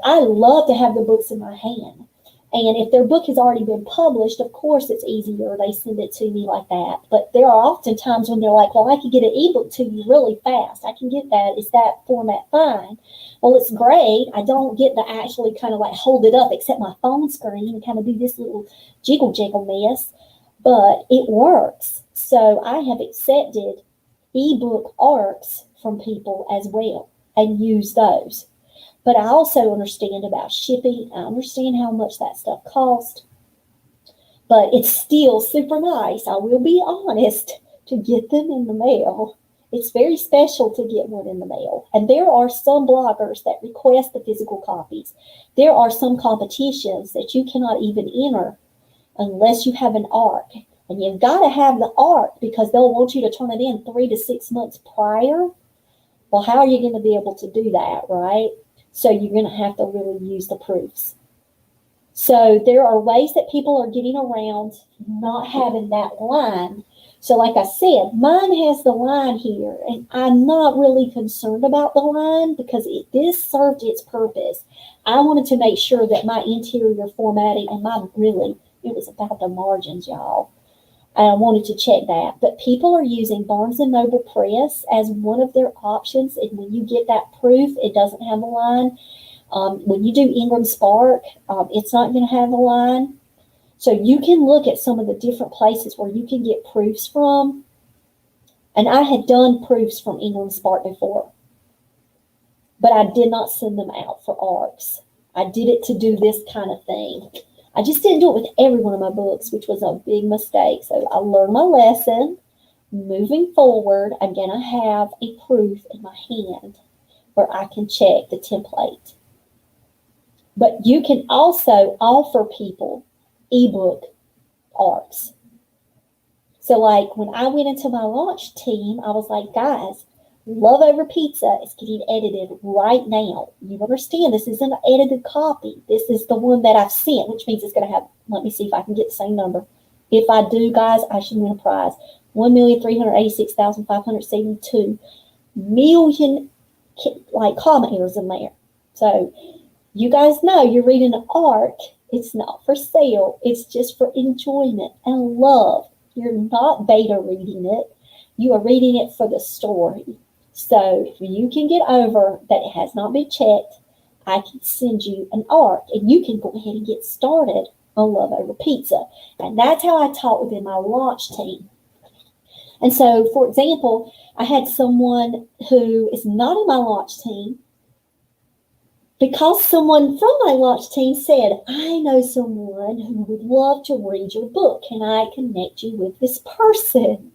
I love to have the books in my hand. And if their book has already been published, of course it's easier. They send it to me like that. But there are often times when they're like, well, I can get an ebook to you really fast. I can get that. Is that format fine? Well, it's great. I don't get to actually kind of like hold it up except my phone screen and kind of do this little jiggle mess. But it works. So I have accepted ebook ARCs from people as well and use those. But I also understand about shipping. I understand how much that stuff costs. But it's still super nice, I will be honest, to get them in the mail. It's very special to get one in the mail. And there are some bloggers that request the physical copies. There are some competitions that you cannot even enter unless you have an ARC. And you've got to have the ARC because they'll want you to turn it in 3 to 6 months prior. Well, how are you going to be able to do that, right? So you're going to have to really use the proofs. So there are ways that people are getting around not having that line. So like I said, mine has the line here, and I'm not really concerned about the line because this served its purpose. I wanted to make sure that my interior formatting, and it was about the margins, y'all. I wanted to check that. But people are using Barnes & Noble Press as one of their options. And when you get that proof, it doesn't have a line. When you do Ingram Spark, it's not going to have a line. So you can look at some of the different places where you can get proofs from. And I had done proofs from Ingram Spark before. But I did not send them out for ARCs. I did it to do this kind of thing. I just didn't do it with every one of my books, which was a big mistake. So I learned my lesson. Moving forward, I'm going to have a proof in my hand where I can check the template. But you can also offer people ebook ARCs. So like when I went into my launch team, I was like, guys, Love Over Pizza is getting edited right now. You understand this isn't an edited copy. This is the one that I've sent, which means it's going to have, let me see if I can get the same number. If I do, guys, I should win a prize. 1,386,572 million comma errors in there. So you guys know you're reading an ARC. It's not for sale. It's just for enjoyment and love. You're not beta reading it. You are reading it for the story. So if you can get over that it has not been checked, I can send you an ARC and you can go ahead and get started on Love Over Pizza. And that's how I taught within my launch team. And so, for example, I had someone who is not in my launch team because someone from my launch team said, I know someone who would love to read your book. Can I connect you with this person?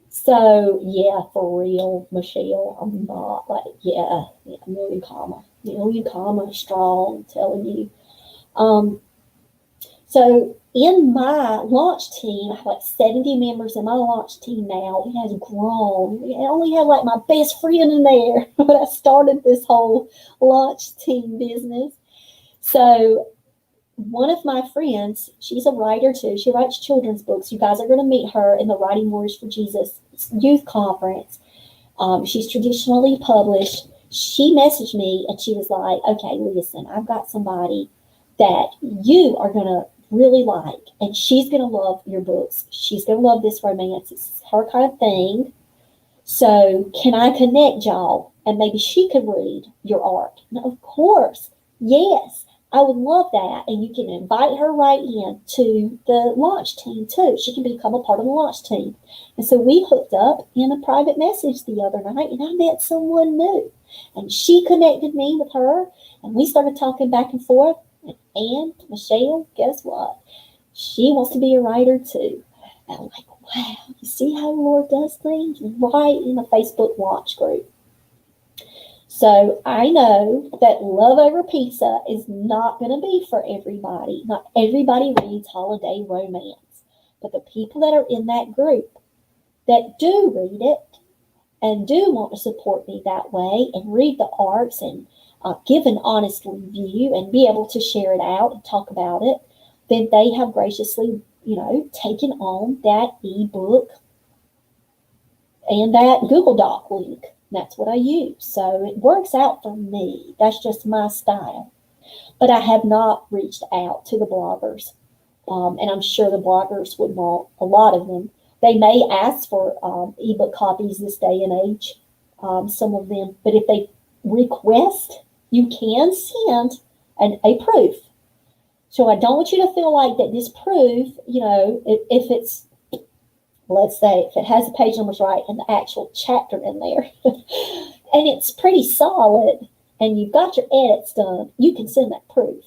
So, yeah, for real, Michelle, I'm not million comma strong, I'm telling you. So in my launch team, I have like 70 members in my launch team now. It has grown. I only have like my best friend in there when I started this whole launch team business. So one of my friends, she's a writer too. She writes children's books. You guys are going to meet her in the Writing Warriors for Jesus youth conference. She's traditionally published. She messaged me and she was like, okay, listen, I've got somebody that you are going to really like, and she's going to love your books. She's going to love this romance. It's her kind of thing. So can I connect y'all? And maybe she could read your ARC. Now, of course, yes. I would love that. And you can invite her right in to the launch team too. She can become a part of the launch team. And so we hooked up in a private message the other night and I met someone new. And she connected me with her and we started talking back and forth. And Michelle, guess what? She wants to be a writer too. And I'm like, wow, you see how the Lord does things? Right in the Facebook launch group. So I know that Love Over Pizza is not going to be for everybody. Not everybody reads holiday romance. But the people that are in that group that do read it and do want to support me that way and read the ARCs and give an honest review and be able to share it out and talk about it, then they have graciously taking on that ebook and that Google Doc link. That's what I use. So it works out for me. That's just my style. But I have not reached out to the bloggers. And I'm sure the bloggers would want a lot of them. They may ask for ebook copies this day and age, some of them. But if they request, you can send a proof. So I don't want you to feel like that this proof, if it's, let's say, if it has the page numbers right and the actual chapter in there, and it's pretty solid, and you've got your edits done, you can send that proof.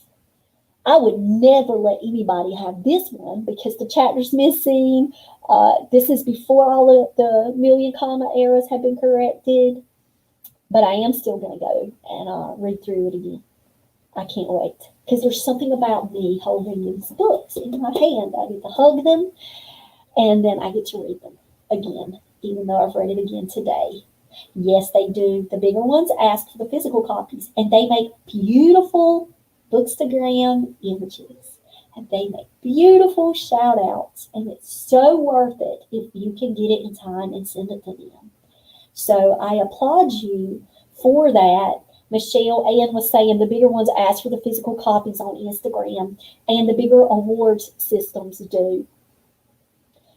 I would never let anybody have this one because the chapter's missing. This is before all of the million comma errors have been corrected. But I am still going to go and read through it again. I can't wait. Because there's something about me holding these books in my hand. I get to hug them, and then I get to read them again, even though I've read it again today. Yes, they do. The bigger ones ask for the physical copies, and they make beautiful Bookstagram images, and they make beautiful shout outs, and it's so worth it if you can get it in time and send it to them. So I applaud you for that. Michelle Ann was saying the bigger ones ask for the physical copies on Instagram, and the bigger awards systems do.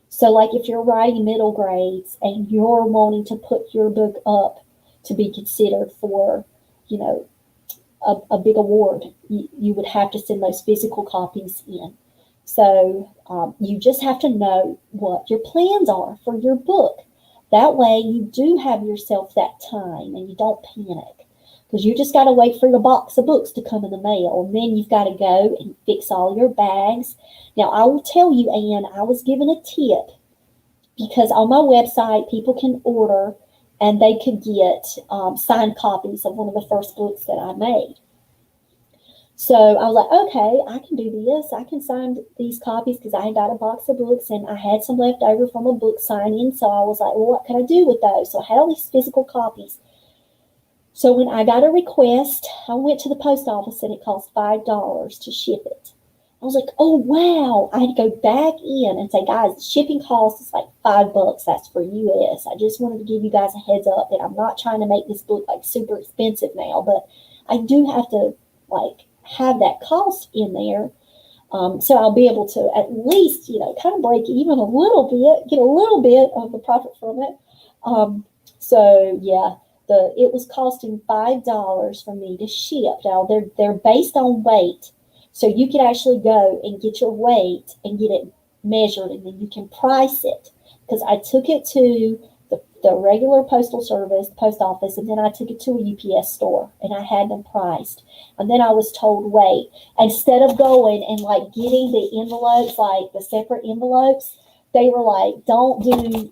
So like if you're writing middle grades and you're wanting to put your book up to be considered for, a big award, you would have to send those physical copies in. So you just have to know what your plans are for your book. That way you do have yourself that time and you don't panic, because you just got to wait for your box of books to come in the mail, and then you've got to go and fix all your bags. Now I will tell you, Anne, I was given a tip, because on my website people can order and they could get signed copies of one of the first books that I made. So I was like, okay, I can do this. I can sign these copies because I got a box of books and I had some left over from a book signing. So I was like, well, what can I do with those? So I had all these physical copies. So when I got a request, I went to the post office and it cost $5 to ship it. I was like, oh, wow. I had to go back in and say, guys, the shipping cost is like $5. That's for US. I just wanted to give you guys a heads up that I'm not trying to make this book like super expensive now, but I do have to have that cost in there. So I'll be able to at least, kind of break even a little bit, get a little bit of the profit from it. So yeah, it was costing $5 for me to ship. Now they're based on weight. So you could actually go and get your weight and get it measured, and then you can price it. Because I took it to the regular postal service, post office, and then I took it to a UPS store, and I had them priced. And then I was told, wait, instead of going and getting the envelopes, the separate envelopes, they were like, don't do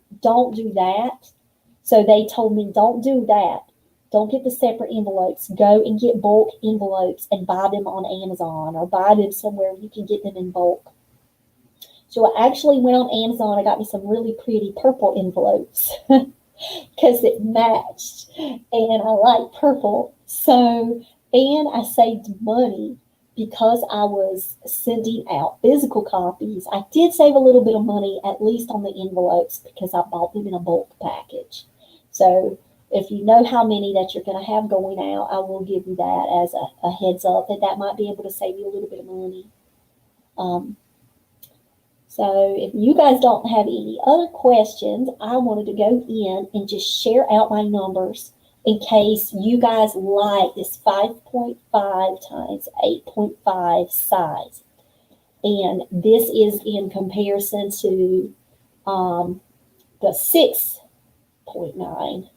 that. So they told me, don't do that. Don't get the separate envelopes. Go and get bulk envelopes and buy them on Amazon or buy them somewhere you can get them in bulk. So I actually went on Amazon. I got me some really pretty purple envelopes because it matched, and I like purple. So, and I saved money because I was sending out physical copies. I did save a little bit of money, at least on the envelopes, because I bought them in a bulk package. So if you know how many that you're going to have going out, I will give you that as a heads up, that might be able to save you a little bit of money. So if you guys don't have any other questions, I wanted to go in and just share out my numbers in case you guys like this 5.5 times 8.5 size. And this is in comparison to the 6.9.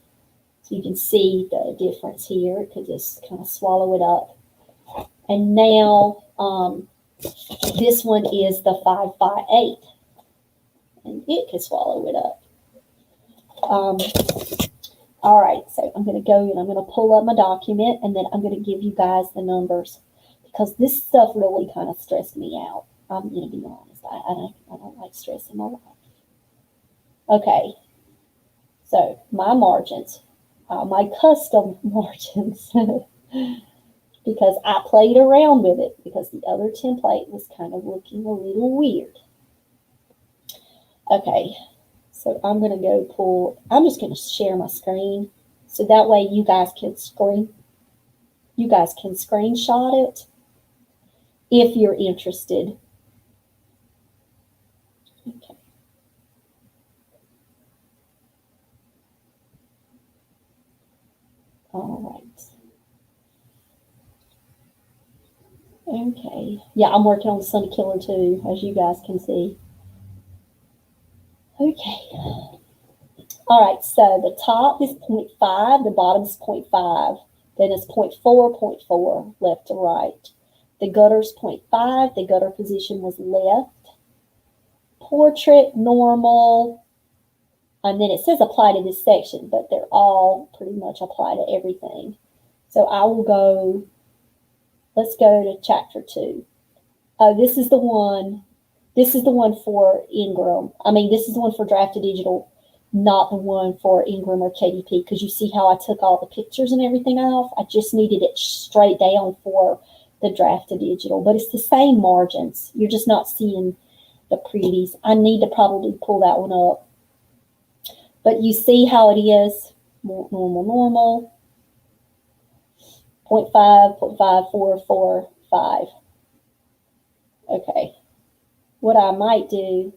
So you can see the difference here. It could just kind of swallow it up. And now this one is the 5x8. And it could swallow it up. All right, so I'm going to go and I'm going to pull up my document, and then I'm going to give you guys the numbers, because this stuff really kind of stressed me out. I'm going to be honest. I don't like stress in my life. Okay, so my margins. My custom margins, because I played around with it, because the other template was kind of looking a little weird. Okay, so I'm going to go pull, I'm just going to share my screen so that way you guys can screenshot it if you're interested. Okay. All right. Okay. Yeah, I'm working on the Sunny Killer too, as you guys can see. Okay. All right, so the top is 0.5, the bottom is 0.5. Then it's 0.4, 0.4, left to right. The gutter's 0.5, the gutter position was left. Portrait, normal, and then it says apply to this section, but they're all pretty much apply to everything. So I will go, let's go to chapter 2. Oh, this is the one for Ingram. I mean, this is the one for Drafted Digital, not the one for Ingram or KDP, because you see how I took all the pictures and everything off? I just needed it straight down for the Drafted Digital, but it's the same margins. You're just not seeing the pretties. I need to probably pull that one up. But you see how it is, normal, 0.5, 0.5, 4, 4, 5. Okay. What I might do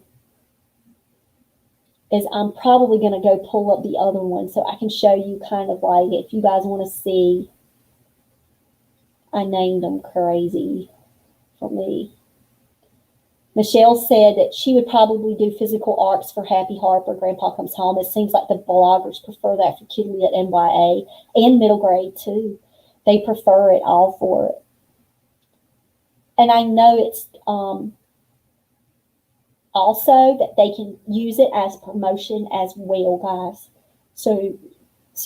is I'm probably going to go pull up the other one so I can show you kind of like, if you guys want to see, I named them crazy for me. Michelle said that she would probably do physical arts for Happy Harper, Grandpa Comes Home. It seems like the bloggers prefer that for Kid Lit and YA and middle grade too. They prefer it all for it. And I know it's also that they can use it as promotion as well, guys. So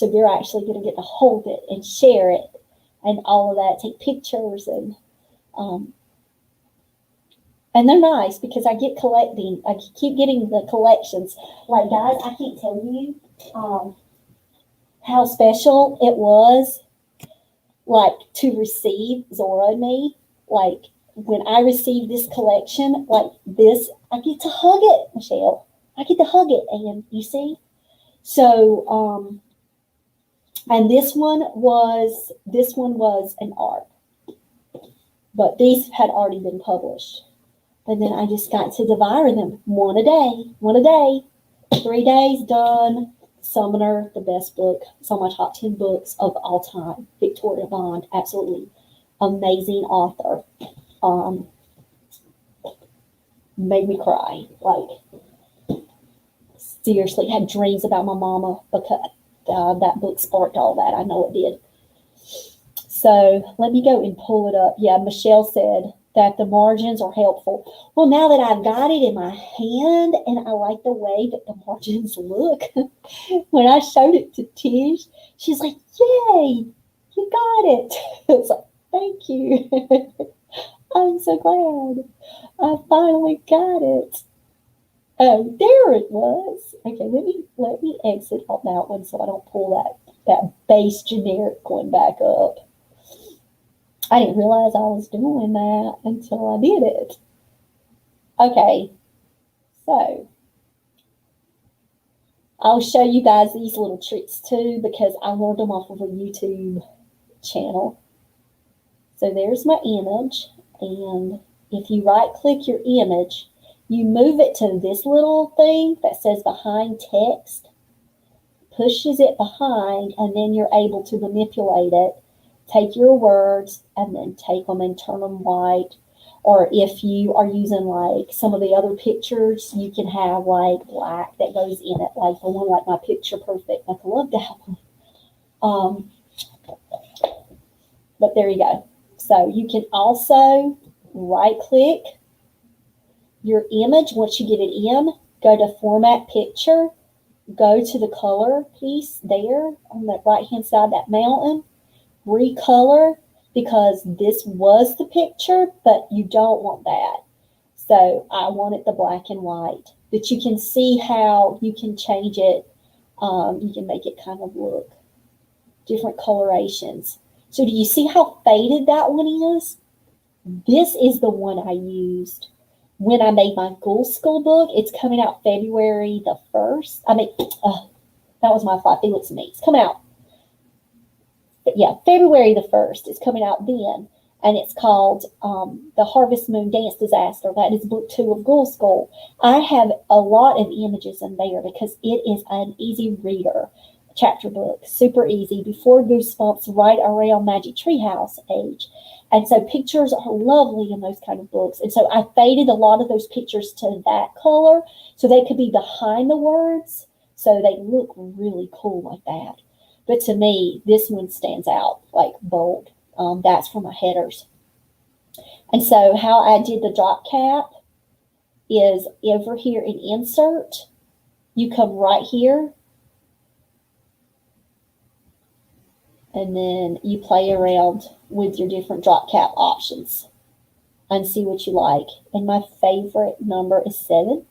you're actually going to get to hold it and share it and all of that, take pictures, and they're nice because I keep getting the collections. Like, guys, I can't tell you how special it was, like, to receive Zora and me. Like, when I received this collection, like this, I get to hug it, Michelle. I get to hug it, and you see? So, and this one was an art, but these had already been published. And then I just got to devour them one a day, 3 days done. Summoner, the best book. It's on my top 10 books of all time. Victoria Bond, absolutely amazing author. Made me cry. Like, seriously, had dreams about my mama because that book sparked all that. I know it did. So let me go and pull it up. Yeah, Michelle said that the margins are helpful. Well, now that I've got it in my hand and I like the way that the margins look, when I showed it to Tish, she's like, yay, you got it. It's like, thank you. I'm so glad. I finally got it. Oh, there it was. Okay, let me exit on that one so I don't pull that base generic one back up. I didn't realize I was doing that until I did it. Okay, so I'll show you guys these little tricks too because I learned them off of a YouTube channel. So there's my image, and if you right-click your image, you move it to this little thing that says behind text, pushes it behind, and then you're able to manipulate it. Take your words and then take them and turn them white. Or if you are using like some of the other pictures, you can have like black that goes in it, like the one like my picture perfect. Like, I love that one. But there you go. So you can also right click your image once you get it in, go to format picture, go to the color piece there on the right hand side of that mountain, recolor, because this was the picture, but you don't want that. So I want it the black and white. But you can see how you can change it. You can make it kind of look different colorations. So do you see how faded that one is? This is the one I used when I made my Ghoul School book. It's coming out February the 1st. That was my fly. Felix and me. It's coming out. But yeah, February the 1st. It's coming out then. And it's called The Harvest Moon Dance Disaster. That is book 2 of Ghoul School. I have a lot of images in there because it is an easy reader chapter book. Super easy. Before Goosebumps, right around Magic Treehouse age. And so pictures are lovely in those kind of books. And so I faded a lot of those pictures to that color so they could be behind the words. So they look really cool like that. But to me, this one stands out like bold. That's for my headers. And so how I did the drop cap is over here in Insert. You come right here. And then you play around with your different drop cap options and see what you like. And my favorite number is 7.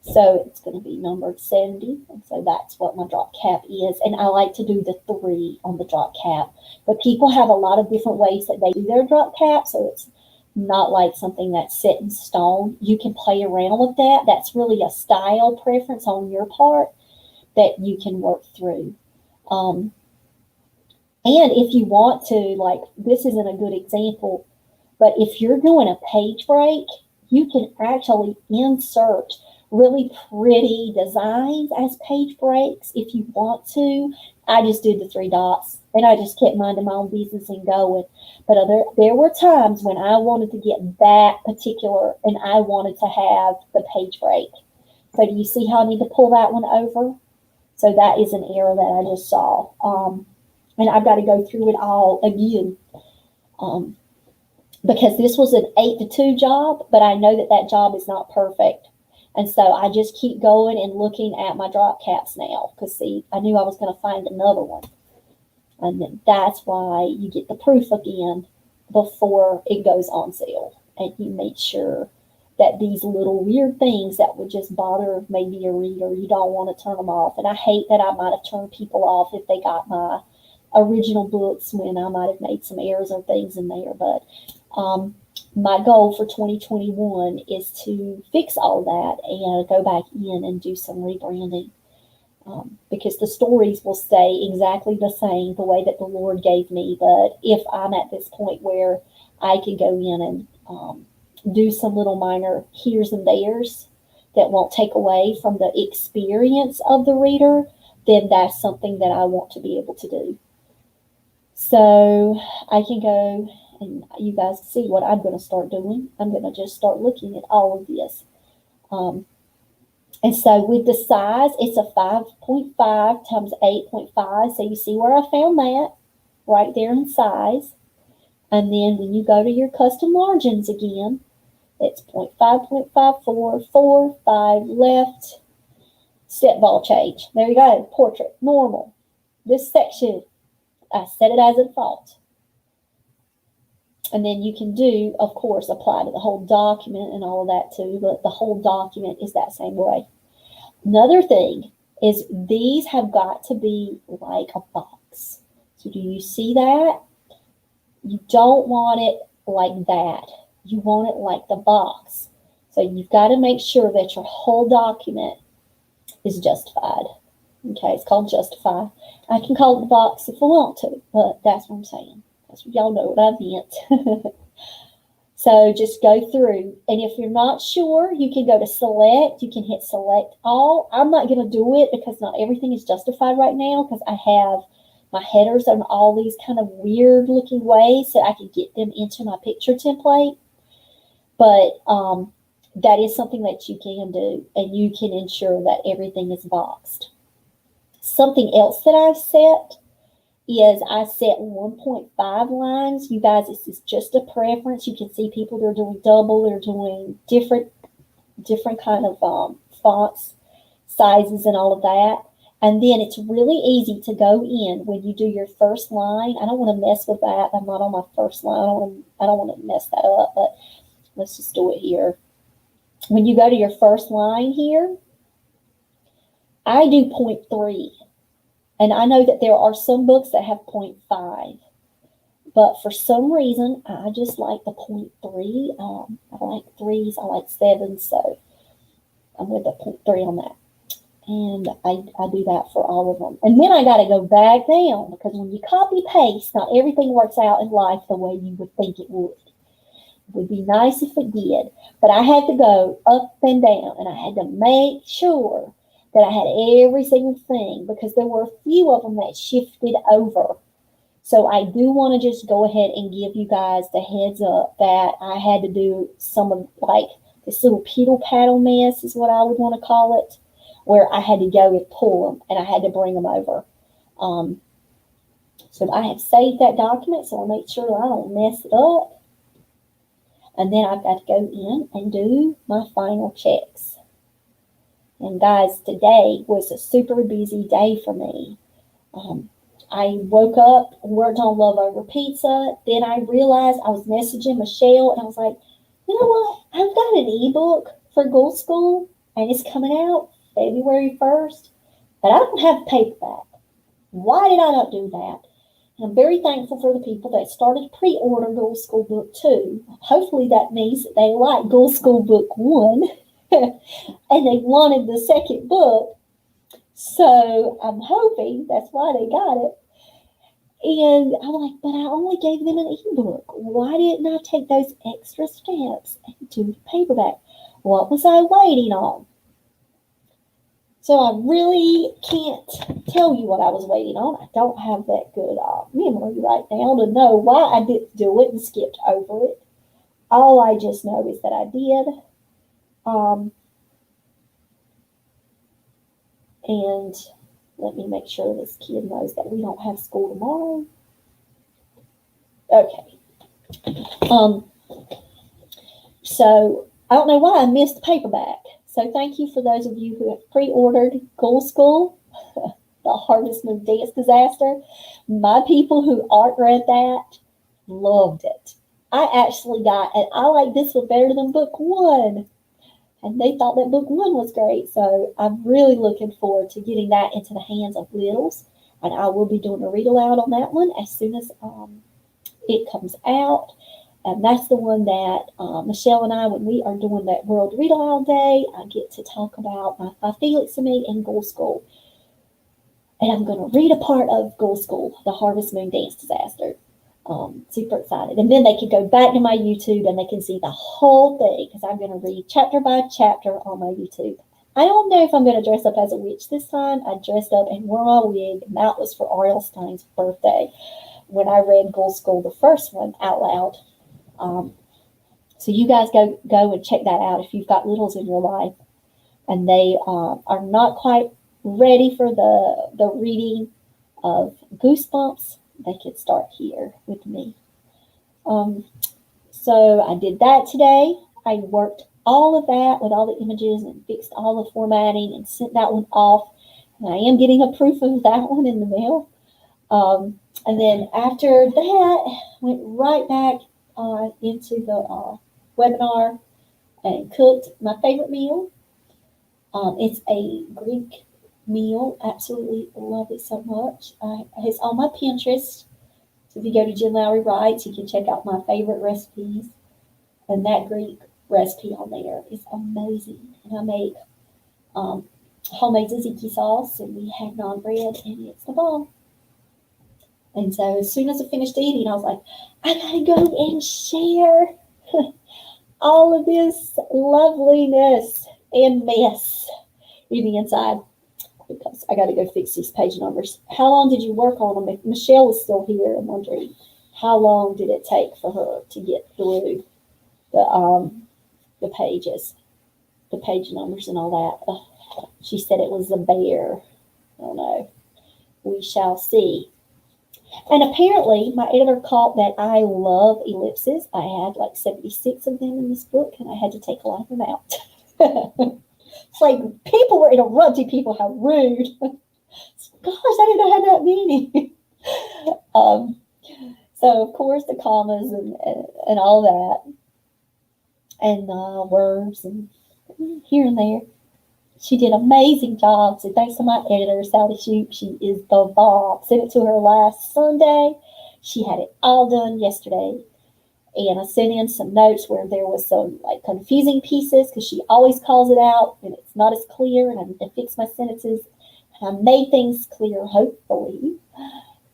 So it's going to be numbered 70. And so that's what my drop cap is. And I like to do the 3 on the drop cap. But people have a lot of different ways that they do their drop cap. So it's not like something that's set in stone. You can play around with that. That's really a style preference on your part that you can work through. And if you want to, like, this isn't a good example, but if you're doing a page break, you can actually insert really pretty designs as page breaks if you want to. I just did the 3 dots, and I just kept minding my own business and going. But there were times when I wanted to get that particular, and I wanted to have the page break. So do you see how I need to pull that one over? So that is an error that I just saw. And I've got to go through it all again because this was an 8 to 2 job, but I know that that job is not perfect. And so I just keep going and looking at my drop caps now because, see, I knew I was going to find another one. And then that's why you get the proof again before it goes on sale. And you make sure that these little weird things that would just bother maybe a reader, you don't want to turn them off. And I hate that I might have turned people off if they got my original books when I might have made some errors or things in there. But my goal for 2021 is to fix all that and go back in and do some rebranding because the stories will stay exactly the same the way that the Lord gave me. But if I'm at this point where I can go in and do some little minor here's and there's that won't take away from the experience of the reader, then that's something that I want to be able to do. So I can go and you guys see what I'm going to start doing. I'm going to just start looking at all of this. And so with the size, it's a 5.5 times 8.5. So you see where I found that right there in size. And then when you go to your custom margins again, it's 0.5, 0.54, 4, 5 left, step ball change. There you go, portrait, normal. This section, I set it as a default. And then you can do, of course, apply to the whole document and all of that too, but the whole document is that same way. Another thing is these have got to be like a box. So do you see that? You don't want it like that. You want it like the box. So you've got to make sure that your whole document is justified. Okay, it's called justify. I can call it the box if I want to, but that's what I'm saying. That's what y'all know what I meant. So just go through. And if you're not sure, you can go to select. You can hit select all. I'm not going to do it because not everything is justified right now because I have my headers in all these kind of weird looking ways so I can get them into my picture template. But that is something that you can do, and you can ensure that everything is boxed. Something else that I've set is I set 1.5 lines. You guys, this is just a preference. You can see people that are doing double, they're doing different kind of fonts, sizes, and all of that. And then it's really easy to go in when you do your first line. I don't want to mess with that. I'm not on my first line. I don't want to mess that up, but let's just do it here. When you go to your first line here, I do 0.3. And I know that there are some books that have 0.5. But for some reason, I just like the 0.3. I like threes, I like sevens, so I'm with the 0.3 on that. And I do that for all of them. And then I got to go back down, because when you copy paste, not everything works out in life the way you would think it would. It would be nice if it did. But I had to go up and down, and I had to make sure that I had every single thing, because there were a few of them that shifted over. So I do want to just go ahead and give you guys the heads up that I had to do some of, like, this little piddle paddle mess is what I would want to call it, where I had to go and pull them, and I had to bring them over. So I have saved that document, so I'll make sure I don't mess it up. And then I've got to go in and do my final checks. And guys, today was a super busy day for me. I woke up, worked on Love Over Pizza. Then I realized I was messaging Michelle, and I was like, you know what? I've got an ebook for Gold School, and it's coming out February 1st, but I don't have paperback. Why did I not do that? And I'm very thankful for the people that started to pre-order Gold School Book 2. Hopefully that means that they like Gold School Book 1, and they wanted the second book. So I'm hoping that's why they got it. And I'm like, but I only gave them an ebook. Why didn't I take those extra steps and do the paperback? What was I waiting on? So I really can't tell you what I was waiting on. I don't have that good memory right now to know why I didn't do it and skipped over it. All I just know is that I did. And let me make sure this kid knows that we don't have school tomorrow. Okay. So I don't know why I missed the paperback. So thank you for those of you who have pre-ordered Gold School, The Harvest Moon Dance Disaster. My people who aren't read that loved it. I actually got, and I like this one better than book 1. And they thought that book 1 was great. So I'm really looking forward to getting that into the hands of littles. And I will be doing a read aloud on that one as soon as it comes out. And that's the one that Michelle and I, when we are doing that World Read Aloud Day, I get to talk about my Felix and me and Gold School. And I'm going to read a part of Gold School, The Harvest Moon Dance Disaster. Super excited. And then they can go back to my YouTube and they can see the whole thing, because I'm going to read chapter by chapter on my YouTube. I don't know if I'm going to dress up as a witch this time. I dressed up and wore my wig, and that was for R.L. Stein's birthday when I read Gold School, the first one, out loud. So you guys go and check that out if you've got littles in your life and they are not quite ready for the reading of Goosebumps. They could start here with me. So I did that today. I worked all of that with all the images and fixed all the formatting and sent that one off. And I am getting a proof of that one in the mail. And then after that, went right back into the webinar and cooked my favorite meal. It's a Greek meal. Absolutely love it so much. It's on my Pinterest. So if you go to Jen Lowry Writes, you can check out my favorite recipes. And that Greek recipe on there is amazing. And I make homemade tzatziki sauce, and we have naan bread, and it's the bomb. And so as soon as I finished eating, I was like, I gotta go and share all of this loveliness and mess in the inside, because I gotta go fix these page numbers. How long did you work on them? If Michelle is still here, I'm wondering how long did it take for her to get through the pages, the page numbers and all that. She said it was a bear. I don't know. We shall see. And apparently, my editor caught that I love ellipses. I had like 76 of them in this book, and I had to take a lot of them out. It's like people were interrupting people. How rude. Gosh, I didn't know I had that many. So, of course, the commas and all that. And words and here and there. She did an amazing job. So thanks to my editor, Sally Shoup. She is the bomb. Sent it to her last Sunday. She had it all done yesterday. And I sent in some notes where there was some like confusing pieces because she always calls it out and it's not as clear. And I need to fix my sentences. And I made things clear, hopefully,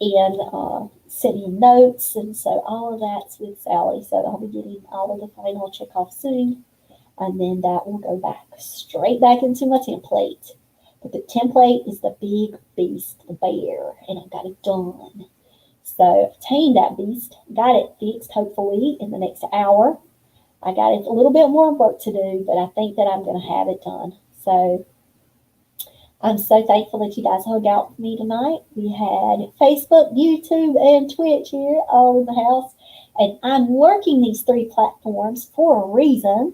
and sent in notes. And so all of that's with Sally. So I'll be getting all of the final check off soon. And then that will go back straight back into my template. But the template is the big beast, the bear, and I got it done. So I've tamed that beast, got it fixed hopefully in the next hour. I got a little bit more work to do, but I think that I'm going to have it done. So I'm so thankful that you guys hung out with me tonight. We had Facebook, YouTube, and Twitch here all in the house. And I'm working these 3 platforms for a reason.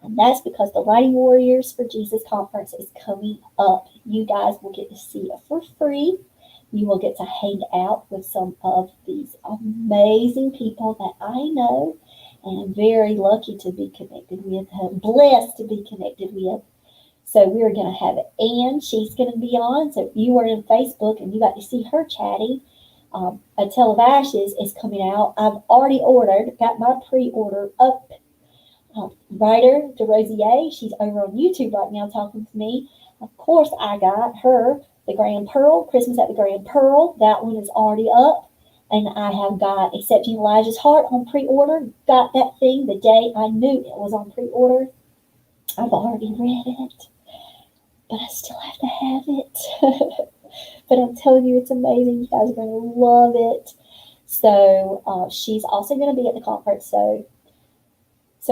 And that's because the Writing Warriors for Jesus conference is coming up. You guys will get to see it for free. You will get to hang out with some of these amazing people that I know and I'm very lucky to be connected with, blessed to be connected with. So we're going to have Anne. She's going to be on. So if you were in Facebook and you got to see her chatting, A Tale of Ashes is coming out. I've already ordered, got my pre-order up. Writer DeRosier, she's over on YouTube right now talking to me. Of course, I got her, The Grand Pearl, Christmas at the Grand Pearl. That one is already up. And I have got Accepting Elijah's Heart on pre-order. Got that thing the day I knew it was on pre-order. I've already read it, but I still have to have it. But I'm telling you, it's amazing. You guys are going to love it. So she's also going to be at the conference. So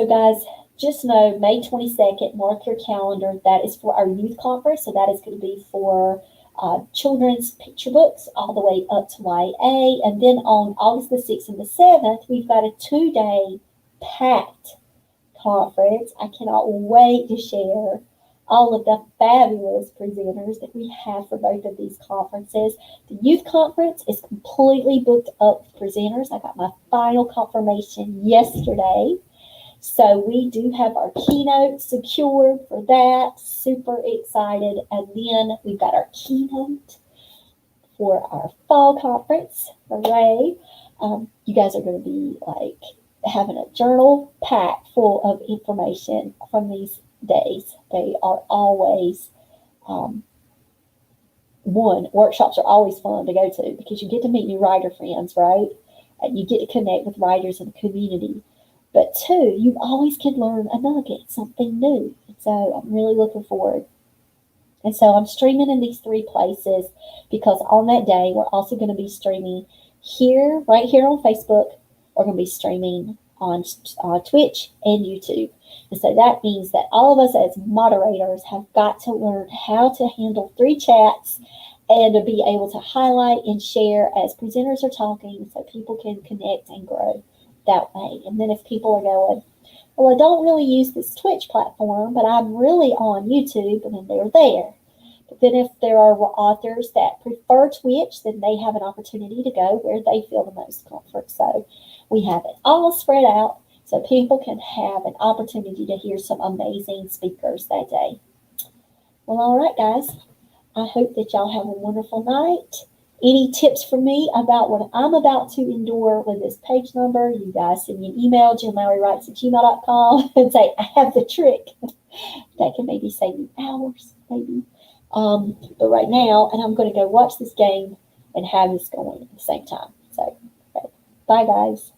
guys, just know May 22nd, mark your calendar. That is for our youth conference. So that is going to be for children's picture books all the way up to YA. And then on August the 6th and the 7th, we've got a 2-day packed conference. I cannot wait to share all of the fabulous presenters that we have for both of these conferences. The youth conference is completely booked up with presenters. I got my final confirmation yesterday. So we do have our keynote secured for that. Super excited. And then we've got our keynote for our fall conference. Hooray. You guys are going to be like having a journal packed full of information from these days. They are always, workshops are always fun to go to because you get to meet new writer friends, right? And you get to connect with writers in the community. But 2, you always can learn a nugget, something new. So I'm really looking forward. And so I'm streaming in these 3 places because on that day, we're also going to be streaming here, right here on Facebook. We're going to be streaming on Twitch and YouTube. And so that means that all of us as moderators have got to learn how to handle 3 chats and to be able to highlight and share as presenters are talking so people can connect and grow that way. And then if people are going, well, I don't really use this Twitch platform, but I'm really on YouTube, and then they're there. But then if there are authors that prefer Twitch, then they have an opportunity to go where they feel the most comfort. So we have it all spread out so people can have an opportunity to hear some amazing speakers that day. Well, all right, guys. I hope that y'all have a wonderful night. Any tips for me about what I'm about to endure with this page number, you guys send me an email, JimLowryWrites@gmail.com, and say, I have the trick. That can maybe save you hours, maybe. But right now, and I'm going to go watch this game and have this going at the same time. So, okay. Bye, guys.